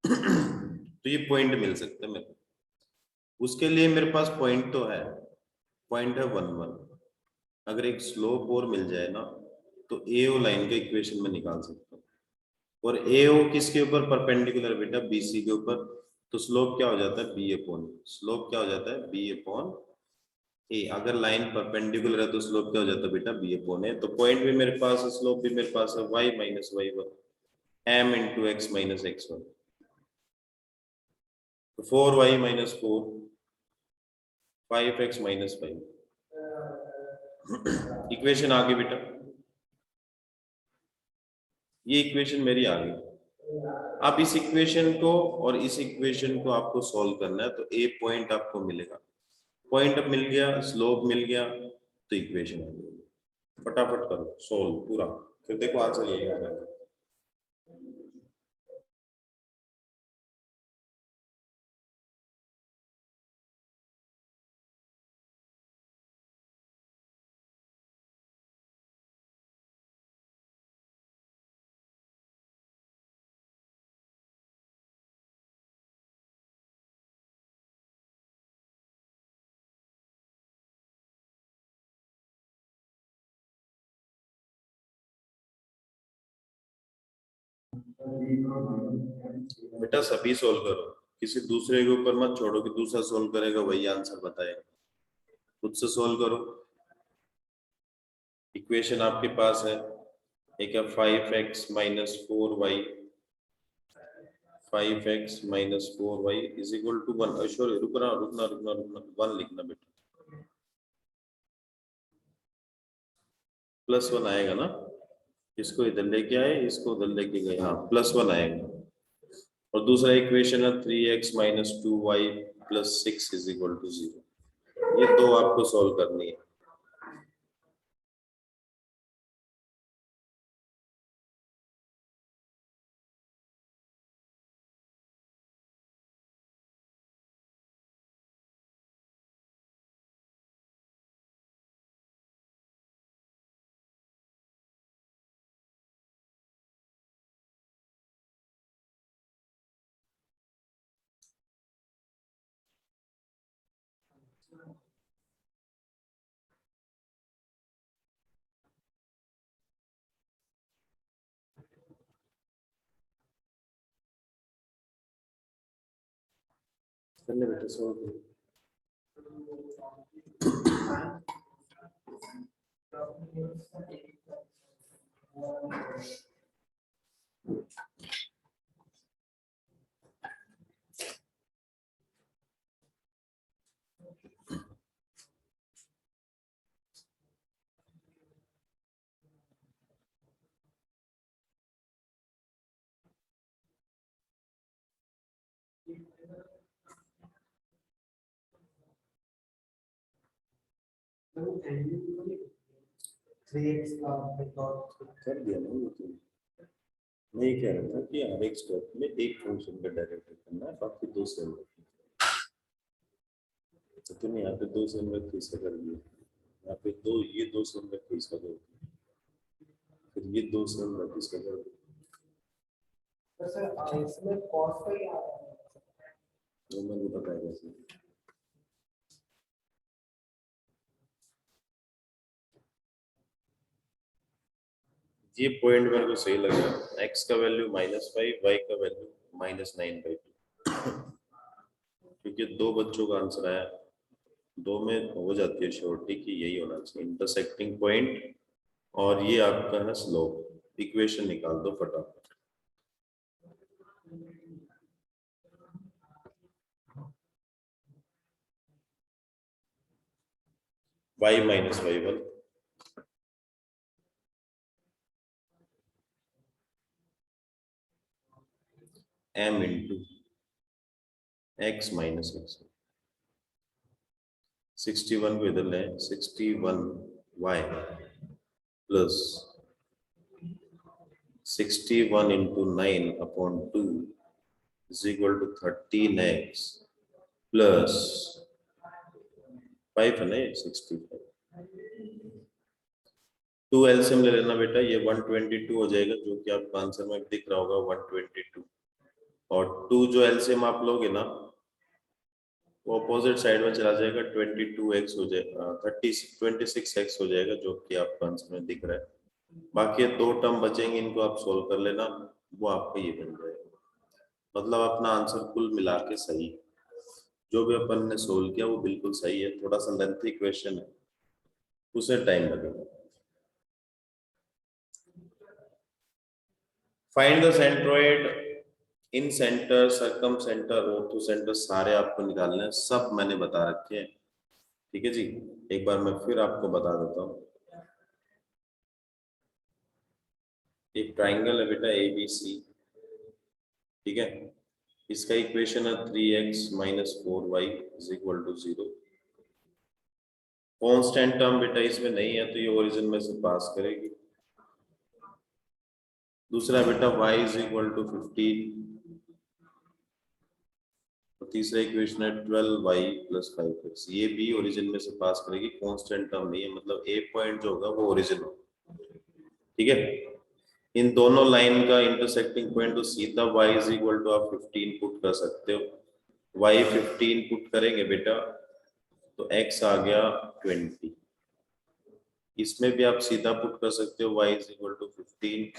तो ये पॉइंट मिल सकता है मेरे को। उसके लिए मेरे पास पॉइंट तो है, पॉइंट है 1 1। अगर एक स्लोप और मिल जाए ना तो एओ लाइन का इक्वेशन में निकाल सकता हूँ। और एओ किसके ऊपर परपेंडिकुलर बेटा, बीसी के ऊपर। तो स्लोप क्या हो जाता है, बी अपॉन, स्लोप क्या हो जाता है, बी अपॉन ए। अगर लाइन परपेंडिकुलर है तो स्लोप क्या हो जाता है बेटा, बी अपॉन ए। तो पॉइंट भी मेरे पास है, स्लोप भी मेरे पास है, y minus y1 m into x minus x1। तो 4y minus 4 5x minus 5। Equation आ गई बेटा, ये इक्वेशन मेरी आ गई। अब इस इक्वेशन को और इस इक्वेशन को आपको सॉल्व करना है, तो ए पॉइंट आपको मिलेगा। पॉइंट अब मिल गया, स्लोप मिल गया, तो इक्वेशन आ गई। फटाफट करो सॉल्व पूरा, फिर देखो आंसर यही आ जाएगा। बेटा सभी सोल्व करो, किसी दूसरे के ऊपर मत छोड़ो कि दूसरा सोल्व करेगा वही आंसर बताएगा। खुद से सोल्व करो। इक्वेशन आपके पास है, एक है 5x minus 4y, 5x minus 4y is equal to 1। Assure रुकना रुकना रुकना रुकना, 1 लिखना बेटा, +1 आएगा ना। इसको इधर लेके आए, इसको उधर लेके गए, हाँ +1 आएगा। और दूसरा इक्वेशन है 3x minus 2y plus 6 is equal to 0। ये दो आपको सॉल्व करनी है। करने बेटा सॉल्व करो। कर दिया ना वो तो। मैं ये कह रहा था कि हर एक स्टेप में एक फंक्शन का डेरिवेटिव करना है, बाकी दो सेम रखना। तो तुमने यहाँ पे दो सेम रख के इसका कर दिया, यहाँ पे दो, ये दो सेम रख के इसका कर दिया, फिर ये दो सेम रख के इसका कर दिया। इसमें कॉस का ही आ रहा है। वो मैंने बताया कैसे। ये पॉइंट मेरे को सही लगा, x का वैल्यू -5, y का वैल्यू -9/2। क्योंकि दो बच्चों का आंसर आया, दो में हो जाती है श्योरिटी कि यही होना चाहिए इंटरसेक्टिंग पॉइंट, और ये आपका है स्लोप। इक्वेशन निकाल दो फटाफट। y minus y1 m into x minus x। 61 को इधर ले, 61y plus 61 into 9/2 is equal to 13x plus 5 है ना, ये 65। 2 एलसीएम ले लेना बेटा, ये 122 हो जाएगा, जो कि आपका आंसर में दिख रहा होगा 122। और 2 जो एलसीएम आप लोगे ना, वो अपोजिट साइड में चला जाएगा, 22x हो जाएगा, 26x हो जाएगा, जो कि आपको आंसर में दिख रहा है। बाकी ये 2 टर्म बचेंगे, इनको आप सोल्व कर लेना, वो आपका ये बन जाएगा। मतलब अपना आंसर कुल मिला के सही, जो भी अपन ने सोल्व किया वो बिल्कुल सही है। थोड़ा सा लेंथी क्वेश्चन है, उसे टाइम लगेगा। Find the centroid incentre, circumcentre, ortho centre, सारे आपको निकालने हैं, सब मैंने बता रखे हैं। ठीक है जी, एक बार मैं फिर आपको बता देता हूँ। एक ट्राइंगल है बेटा ABC, ठीक है, इसका इक्वेशन है 3x - 4y = 0। कांस्टेंट टर्म बेटा इसमें नहीं है, तो ये ओरिजिन में से पास करेगी। दूसरा बेटा y = 15, और तीसरा इक्वेशन है 12y + 5x, ये भी ओरिजिन में से पास करेगी, कांस्टेंट टर्म नहीं है, मतलब ए पॉइंट जो होगा वो ओरिजिन होगा। ठीक है, इन दोनों लाइन का इंटरसेक्टिंग पॉइंट, तो सीधा y = आप 15 पुट कर सकते हो। y 15 पुट करेंगे बेटा तो x आ गया 20। इसमें भी आप सीधा पुट कर सकते हो, y = 15,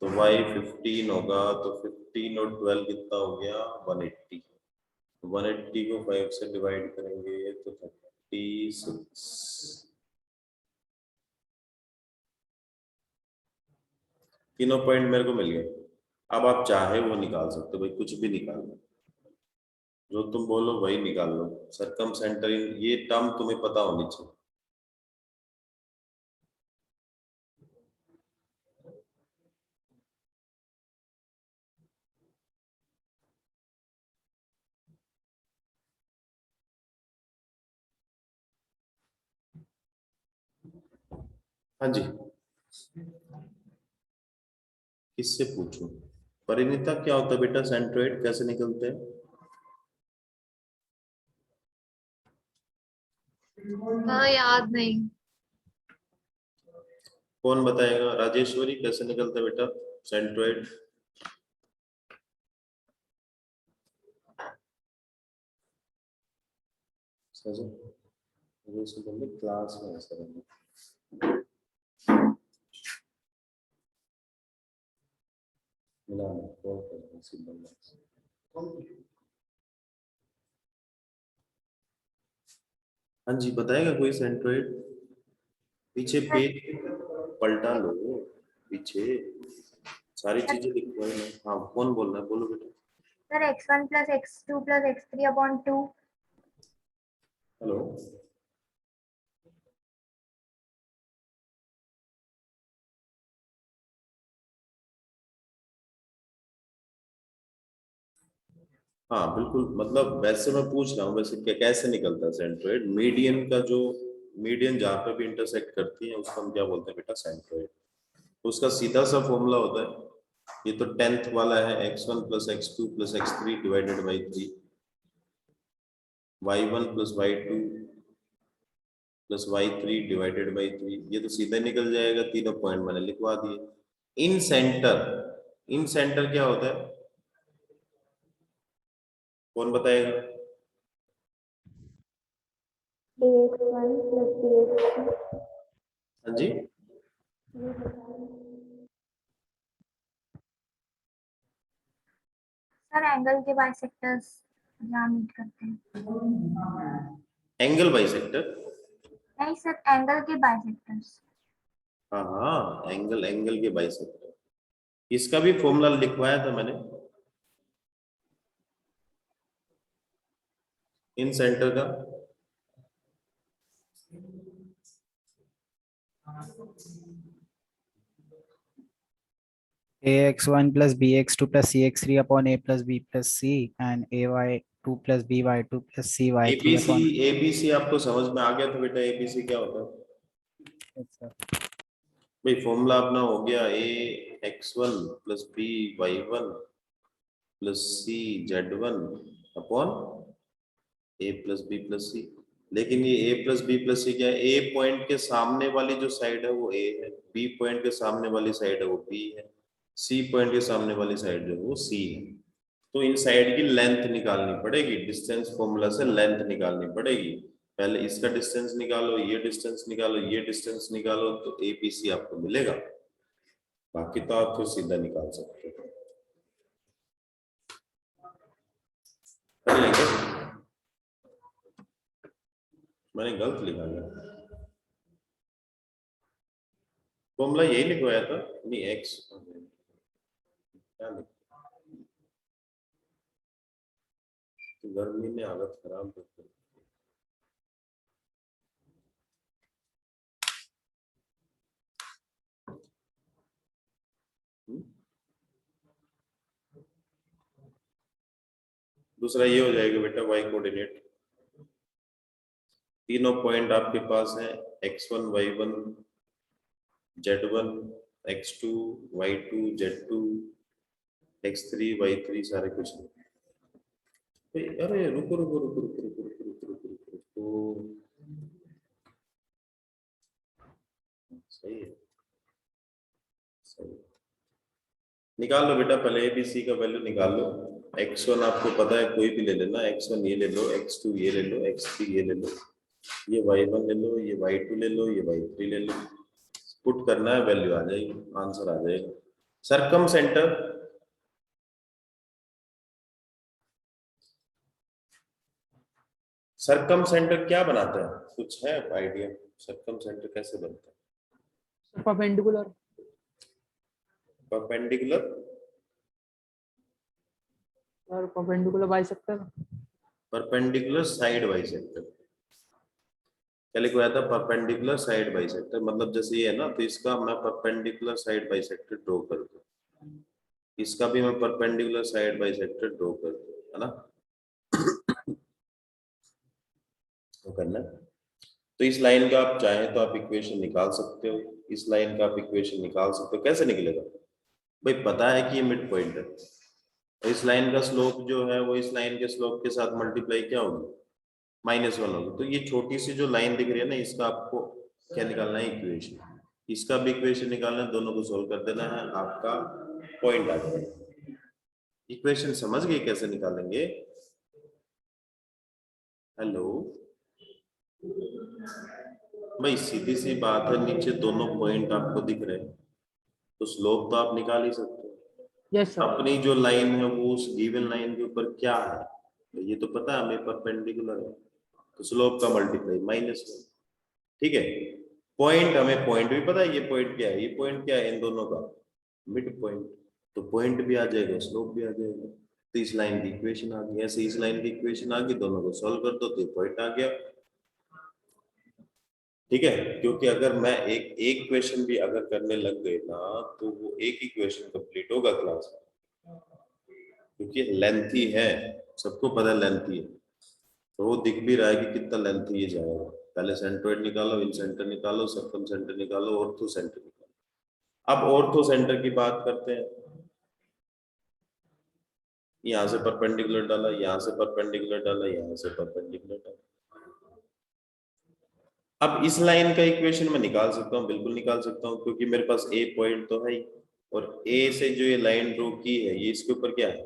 तो y 15 होगा, तो 15 और 12 कितना हो गया 180। 180 को 5 से डिवाइड करेंगे तो 36। तीनों पॉइंट मेरे को मिल गए। अब आप चाहे वो निकाल सकते हो भाई, कुछ भी निकाल लो, जो तुम बोलो वही निकाल लो। सरकम सेंटर, ये टर्म तुम्हें पता होनी चाहिए। हाँ जी, किससे पूछूं? परिणीता, क्या होता है बेटा सेंट्रोइड, कैसे निकलते हैं? याद नहीं। कौन बताएगा? राजेश्वरी, कैसे निकलता है बेटा सेंट्रोइड? क्लास में ऐसा हाँ जी, बताएगा कोई सेंट्रोइड? पीछे पेज पलटा लो, पीछे सारी चीजें लिखवाई है। हाँ, कौन बोल रहा है, बोलो बेटा। Sir x1 + x2 + x3/2। Hello, हाँ बिल्कुल, मतलब वैसे मैं पूछ रहा हूँ वैसे कैसे निकलता है सेंट्रोइड? मीडियन का जो, मीडियन जहाँ पे भी इंटरसेक्ट करती है उसको हम क्या बोलते हैं बेटा? सेंट्रोइड। उसका सीधा सा फॉर्मूला होता है, ये तो 10th वाला है, x1 + x2 + x3 / 3, y1 + y2 + y3 / 3। ये तो सीधा निकल जाएगा, तीनों पॉइंट मैंने लिखवा दिए। इन सेंटर, इन सेंटर क्या होता है, कौन बताएगा? bx1 + bx2। हाँ जी, सर एंगल के बाइसेक्टर्स जहाँ मीट करते हैं। Angle bisector. नहीं सर, एंगल के बाइसेक्टर्स। हाँ हाँ, एंगल, एंगल के बाइसेक्टर, इसका भी फॉर्मूला लिखवाया था मैंने, इन सेंटर का। ax1 + bx2 + cx3/a + b + c and ay2 + by2 + cy3/। ABC आपको समझ में आ गया? तो बेटा एबीसी क्या होता है भाई? फॉर्मूला अपना हो गया ax1 + by1 + cz1 upon a + b + c। लेकिन ये a + b + c क्या है? a पॉइंट के सामने वाली जो साइड है वो a है, b पॉइंट के सामने वाली साइड है वो b है, c पॉइंट के सामने वाली साइड जो है वो c है। तो इन साइड की लेंथ निकालनी पड़ेगी, डिस्टेंस फॉर्मूला से लेंथ निकालनी पड़ेगी। पहले इसका डिस्टेंस निकालो, ये डिस्टेंस निकालो, ये डिस्टेंस निकालो, तो एपीसी आपको मिलेगा। बाकी तो आप फिर सीधा निकाल सकते हो। कर लेंगे, मैंने गलत लिखा गया, फॉर्मूला यही लिखवाया था, नहीं एक्स क्या लिखा, तो गर्मी ने हालत खराब कर दी। दूसरा ये हो जाएगा बेटा वाई कोऑर्डिनेट, तीनों पॉइंट आपके पास है x1 y1 z1 x2 y2 z2 x3 y3 सारे कुछ नहीं। अरे रुको रुको रुको रुको रुको रुको रुको रुको रुको रुको, सही है, सही है। निकाल लो बेटा, पहले एबीसी का वैल्यू निकाल लो। x1 आपको पता है, कोई भी ले लेना, x1 ये ले लो, x2 ये ले लो, x3 ये ले लो, ये y1 ले लो, ये y2 ले लो, ये y3 ले लो, पुट करना है, वैल्यू आ जाएगी, आंसर आ जाएगा। सरकम सेंटर, सरकम सेंटर क्या बनाता है, कुछ है आइडिया? सरकम सेंटर कैसे बनता है? परपेंडिकुलर परपेंडिकुलर, और perpendicular bisector. Perpendicular side bisector, क्या लिखवाया था? परपेंडिकुलर साइड बाइसेक्टर, मतलब जैसे ये है ना, तो इसका मैं परपेंडिकुलर साइड बाइसेक्टर ड्रॉ कर दूं, इसका भी मैं परपेंडिकुलर साइड बाइसेक्टर ड्रॉ कर दूं, है ना? तो करना है। तो इस लाइन का आप चाहें तो आप इक्वेशन निकाल सकते हो, इस लाइन का आप इक्वेशन निकाल सकते हो। कैसे निकलेगा भाई? पता है कि ये मिड पॉइंट है, तो इस लाइन का स्लोप जो है वो इस लाइन के स्लोप के साथ मल्टीप्लाई क्या होगी? -1 होगी। तो ये छोटी सी जो लाइन दिख रही है ना, इसका आपको क्या निकालना है? इक्वेशन। इसका भी इक्वेशन निकालना है, दोनों को सोल्व कर देना है, आपका पॉइंट आ जाएगा। इक्वेशन समझ गए कैसे निकालेंगे? हेलो भाई, सीधी सी बात है, नीचे दोनों पॉइंट आपको दिख रहे हैं, तो स्लोप तो आप निकाल ही सकते हो। Yes sir. अपनी जो लाइन है वो उस गिवन लाइन के ऊपर क्या है, तो ये तो पता है हमें, परपेंडिकुलर है, तो स्लोप का मल्टीप्लाई -1। ठीक है, पॉइंट, हमें पॉइंट भी पता है, ये पॉइंट क्या है, ये पॉइंट क्या है, इन दोनों का मिड पॉइंट, तो पॉइंट भी आ जाएगा, स्लोप भी आ जाएगा। तो इस लाइन की इक्वेशन आ गई, ऐसे इस लाइन की इक्वेशन आ गई, दोनों को सॉल्व कर दो तो ये पॉइंट आ गया। ठीक है, क्योंकि अगर मैं एक क्वेश्चन भी अगर करने लग गए ना, तो वो एक ही क्वेश्चन कंप्लीट होगा क्लास में, क्योंकि लेंथी है, सबको पता है लेंथी है, तो वो दिख भी रहा है कि कितना लेंथी ये जाएगा। पहले सेंट्रोइड निकालो, इन सेंटर निकालो, सर्कम सेंटर निकालो, ऑर्थो सेंटर निकालो। अब ऑर्थो सेंटर की बात करते हैं। यहाँ से परपेंडिकुलर डाला, यहाँ से परपेंडिकुलर डाला, यहाँ से परपेंडिकुलर डाला। अब इस लाइन का इक्वेशन मैं निकाल सकता हूँ, बिल्कुल निकाल सकता हूँ, क्योंकि मेरे पास ए पॉइंट तो है ही, और ए से जो ये लाइन ड्रॉ की है, ये इसके ऊपर क्या है?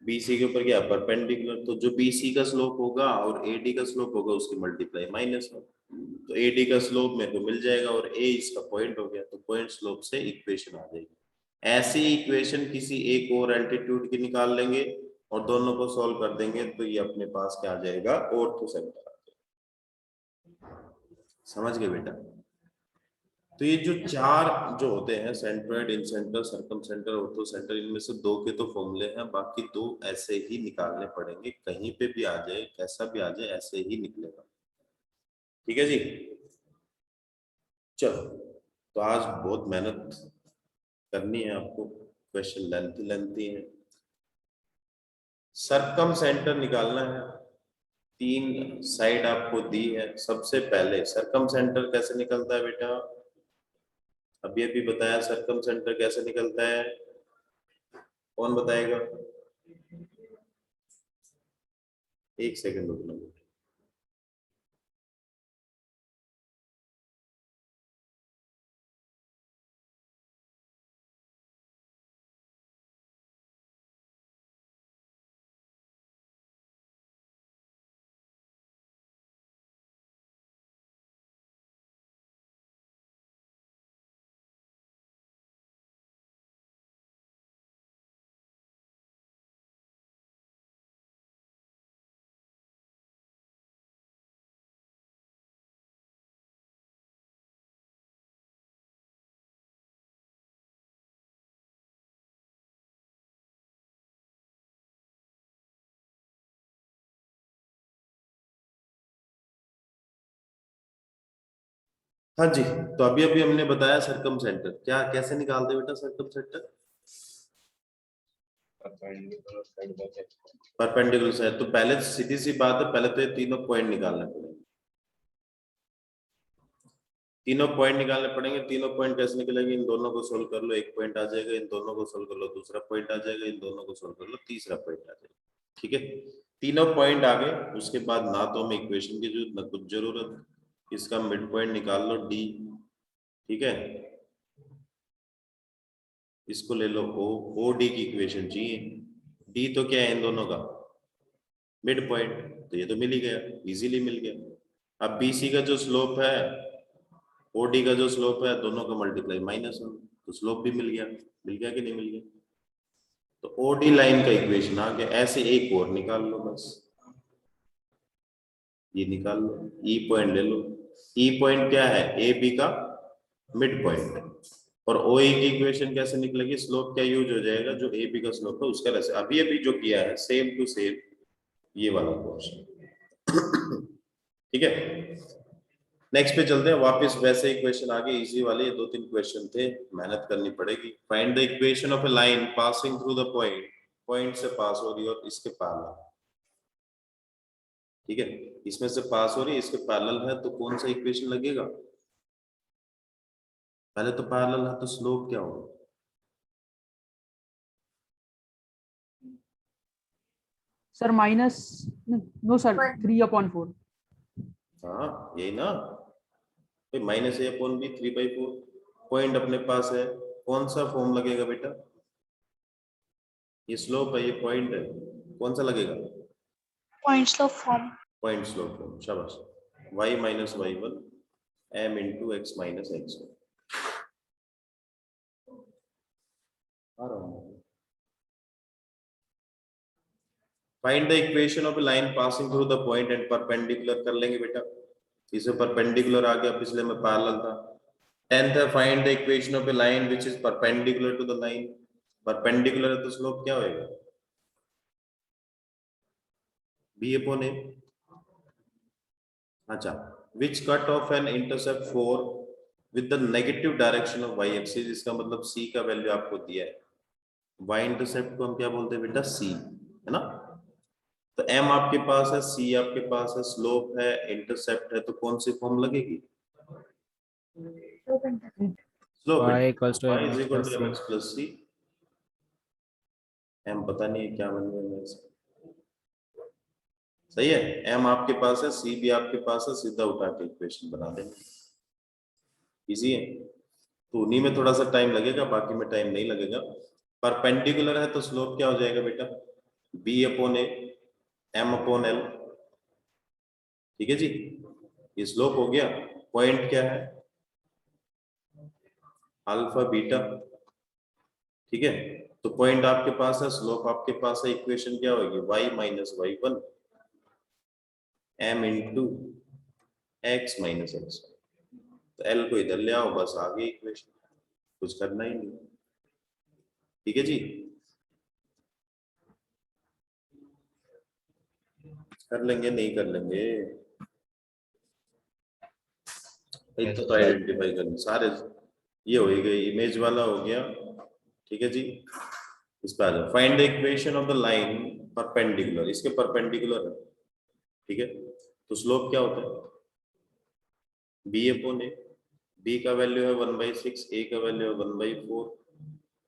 बीसी के ऊपर क्या है? परपेंडिकुलर। तो जो बीसी का स्लोप होगा और एडी का स्लोप होगा, उसकी मल्टीप्लाई -1, तो एडी का स्लोप मेरे को मिल जाएगा और ए इसका पॉइंट हो गया, तो पॉइंट स्लोप से इक्वेशन आ जाएगी। ऐसी इक्वेशन किसी एक और एल्टीट्यूड की निकाल लेंगे और दोनों को सॉल्व कर देंगे, तो ये अपने पास क्या आ जाएगा? Ortho centre. समझ गए बेटा? तो ये जो चार जो होते हैं, centroid, incentre, circumcentre, orthocentre, इनमें से दो के तो फॉर्मूले हैं, बाकी दो ऐसे ही निकालने पड़ेंगे, कहीं पे भी आ जाए, कैसा भी आ जाए, ऐसे ही निकलेगा। ठीक है जी, चलो, तो आज बहुत मेहनत करनी है आपको, क्वेश्चन लेंथी है। सर्कम सेंटर निकालना है, 3 साइड आपको दी है। सबसे पहले सर्कम सेंटर कैसे निकलता है बेटा? अभी अभी बताया, सर्कम सेंटर कैसे निकलता है, कौन बताएगा? एक सेकंड रुकना। हाँ जी, तो अभी अभी हमने बताया सरकम सेंटर, क्या कैसे निकालते बेटा सरकम सेंटर? Perpendicular side. तो पहले सीधी सी बात है, पहले तो ये तीनों पॉइंट निकालने पड़ेंगे। तीनों पॉइंट निकालने पड़ेंगे। तीनों पॉइंट कैसे निकलेंगे? इन दोनों को सोल्व कर लो, एक पॉइंट आ जाएगा। इन दोनों को सोल्व कर लो, दूसरा पॉइंट आ जाएगा। इन दोनों को सोल्व कर लो, तीसरा पॉइंट आ जाएगा। ठीक है, तीनों पॉइंट आ गए। उसके बाद ना तो हमें इक्वेशन की जरूरत, ना कुछ जरूरत। इसका मिड पॉइंट निकाल लो डी। ठीक है, इसको ले लो ओ। ओ डी की इक्वेशन चाहिए। डी तो क्या है इन दोनों का? Mid point. तो ये तो मिल ही गया, इजीली मिल गया। अब बीसी का जो स्लोप है, ओडी का जो स्लोप है, दोनों का मल्टीप्लाई -1, तो स्लोप भी मिल गया। मिल गया कि नहीं मिल गया? तो ओडी लाइन का इक्वेशन आ गया। ऐसे एक और निकाल लो बस, ये निकाल लो। ई पॉइंट ले लो। ई पॉइंट क्या है? ए बी का मिड पॉइंट। और ओ ए की इक्वेशन कैसे निकलेगी? स्लोप क्या यूज हो जाएगा? जो ए बी का स्लोप है उसका। वैसे अभी अभी जो किया है सेम टू सेम ये वाला क्वेश्चन। ठीक है, नेक्स्ट पे चलते हैं वापस। वैसे इक्वेशन आगे इजी वाले, ये 2-3 क्वेश्चन थे, मेहनत करनी पड़ेगी। Find the equation of a line passing through the point, point से पास हो रही है और इसके पैरेलल। ठीक है, इसमें से पास हो रही है, इसके पैरेलल है, तो कौन सा इक्वेशन लगेगा? पहले तो पैरेलल है तो स्लोप क्या होगा? Sir minus, no sir 3/4। हाँ यही ना, -a/b 3/4। पॉइंट अपने पास है, कौन सा फॉर्म लगेगा बेटा? ये स्लोप है, ये पॉइंट है, कौन सा लगेगा? Point slope form. Point slope form, शाबाश। y - y1 m into x minus x1। Find the equation of a line passing through the point and perpendicular कर लेंगे बेटा। इसे परपेंडिकुलर आ गया, पिछले में पैरेलल था। 10th है find the equation of a line which is perpendicular to the line. Perpendicular है तो स्लोप क्या होएगा? b/a। अच्छा, which cut off an intercept 4 with the negative direction of y axis। इसका मतलब c का वैल्यू आपको दिया है। y इंटरसेप्ट को हम क्या बोलते हैं बेटा? c, है ना। तो m आपके पास है, c आपके पास है, स्लोप है, इंटरसेप्ट है, तो कौन सी फॉर्म लगेगी? Slope y equals to y mx is equal plus to c। mx plus c। m पता नहीं है क्या बन गया इसका। सही है, m आपके पास है, c भी आपके पास है, सीधा उठा के इक्वेशन बना देंगे। इजी है। तो उन्हीं में थोड़ा सा टाइम लगेगा, बाकी में टाइम नहीं लगेगा। परपेंडिकुलर है तो स्लोप क्या हो जाएगा बेटा? b/a m/l। ठीक है जी, ये स्लोप हो गया। पॉइंट क्या है? Alpha beta. ठीक है, तो पॉइंट आपके पास है, स्लोप आपके पास है, इक्वेशन क्या होगी? y - y1 m into x minus x। तो l को इधर ले आओ, बस आ गई इक्वेशन, कुछ करना ही नहीं। ठीक है जी, कर लेंगे नहीं कर लेंगे, इतना तो आइडेंटिफाई करना सारे। ये हो गई, इमेज वाला हो गया। ठीक है जी, इस पे आ जाओ। Find the equation of the line perpendicular, इसके परपेंडिकुलर है। ठीक है, तो स्लोप क्या होता है? b/a। b का वैल्यू है 1/6, a का वैल्यू है 1/4,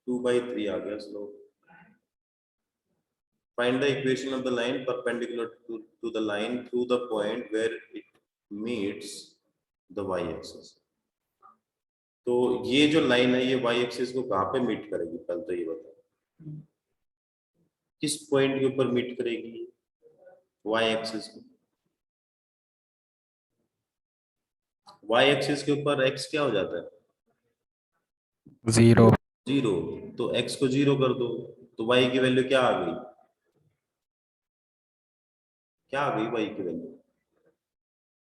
2/3 आ गया slope. Find the equation of the line perpendicular to the line through the point where it meets the y-axis। तो ये जो लाइन है, ये y-axis को कहाँ पे मीट करेगी? पहले तो ये बताओ, किस पॉइंट के ऊपर मीट करेगी y-axis को? y-axis के ऊपर x क्या हो जाता है? 0। 0। तो x को 0 कर दो, तो y की वैल्यू क्या आ गई? क्या आ गई y की वैल्यू?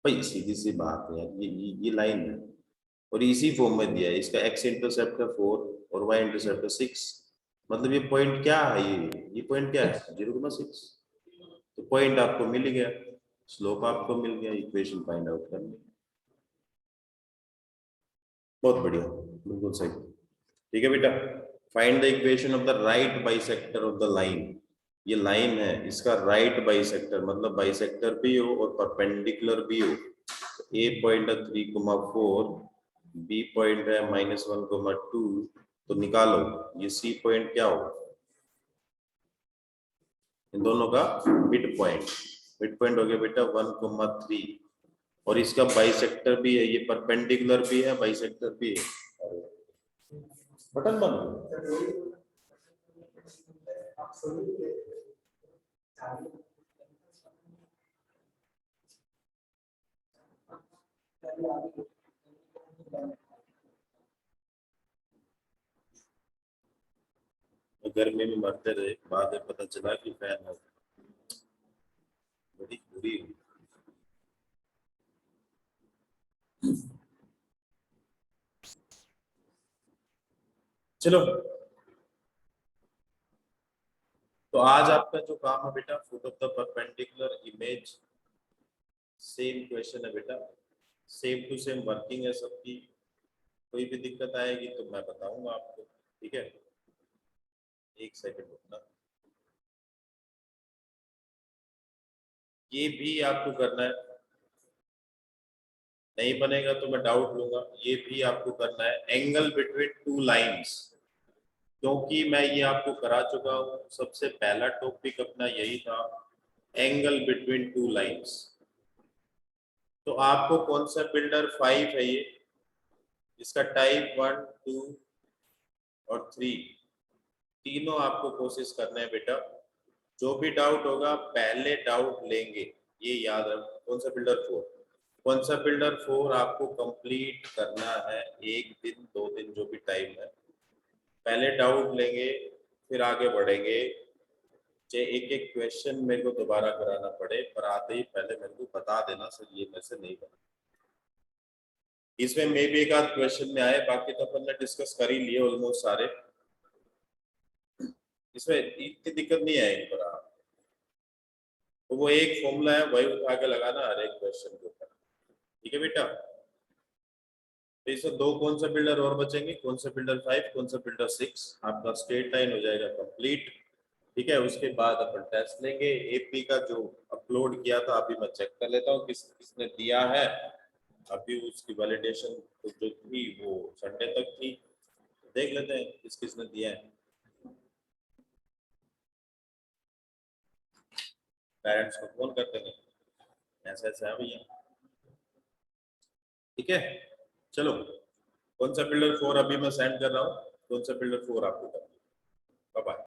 भाई सीधी सी बात है यार, ये लाइन है और इसी फॉर्म में दिया है। इसका x इंटरसेप्ट है 4 और y इंटरसेप्ट है 6। मतलब ये पॉइंट क्या है? ये पॉइंट क्या है? 0,6। तो पॉइंट आपको मिल गया, स्लोप आपको मिल गया, इक्वेशन फाइंड आउट करनी। बहुत बढ़िया, बिल्कुल सही। ठीक है बेटा, find the equation of the right bisector of the line. ये लाइन है, इसका राइट बाइसेक्टर मतलब बाइसेक्टर भी हो और परपेंडिकुलर भी हो। ए पॉइंट है 3,4, बी पॉइंट है -1,2, तो निकालो ये सी पॉइंट क्या होगा, इन दोनों का मिड पॉइंट। मिड पॉइंट हो गया बेटा 1,3, और इसका बाइसेक्टर भी है, ये परपेंडिकुलर भी है, बाइसेक्टर भी है। बटन बंद हो। गर्मी में मरते रहे, बाद में पता चला कि फैन है, बड़ी बुरी हुई। चलो, तो आज आपका जो काम है बेटा, foot of the perpendicular image, same question है बेटा, सेम टू सेम वर्किंग है सबकी। कोई भी दिक्कत आएगी तो मैं बताऊंगा आपको, ठीक है। एक सेकंड रुकना, ये भी आपको करना है, नहीं बनेगा तो मैं डाउट लूंगा। ये भी आपको करना है, एंगल बिटवीन टू लाइंस, क्योंकि मैं ये आपको करा चुका हूँ। सबसे पहला टॉपिक अपना यही था, एंगल बिटवीन टू लाइंस। तो आपको कॉन्सेप्ट बिल्डर 5 है ये, इसका टाइप 1, 2 और 3 तीनों आपको कोशिश करना है बेटा। जो भी डाउट होगा पहले डाउट लेंगे, ये याद रखो। कॉन्सेप्ट बिल्डर 4, कॉन्सेप्ट बिल्डर 4 आपको कंप्लीट करना है, 1 दिन 2 दिन जो भी टाइम है। पहले डाउट लेंगे, फिर आगे बढ़ेंगे। चाहे एक एक क्वेश्चन मेरे को दोबारा कराना पड़े, पर आते ही पहले मेरे को बता देना सर ये मेरे से नहीं बना। इसमें मे भी एक आध क्वेश्चन में आए, बाकी तो अपन ने डिस्कस कर ही लिए ऑलमोस्ट सारे। इसमें इतनी दिक्कत नहीं आएगी पर आप तो वो एक फॉर्मूला है, वही उठा के लगाना हर एक क्वेश्चन के ऊपर, ठीक है बेटा। तो इसमें 2 कॉन्सेप्ट बिल्डर और बचेंगे, कॉन्सेप्ट बिल्डर 5, कॉन्सेप्ट बिल्डर 6। आपका स्टेट लाइन हो जाएगा कंप्लीट, ठीक है। उसके बाद अपन टेस्ट लेंगे। एपी का जो अपलोड किया था अभी मैं चेक कर लेता हूँ किसने दिया है। अभी उसकी वैलिडेशन जो थी वो संडे तक थी, देख लेते हैं किसने दिया है। पेरेंट्स को फोन करते हैं, ऐसा ऐसा है भैया, ठीक है। चलो, कॉन्सेप्ट बिल्डर 4 अभी मैं सेंड कर रहा हूँ, कॉन्सेप्ट बिल्डर 4 आपको करना है। Bye bye.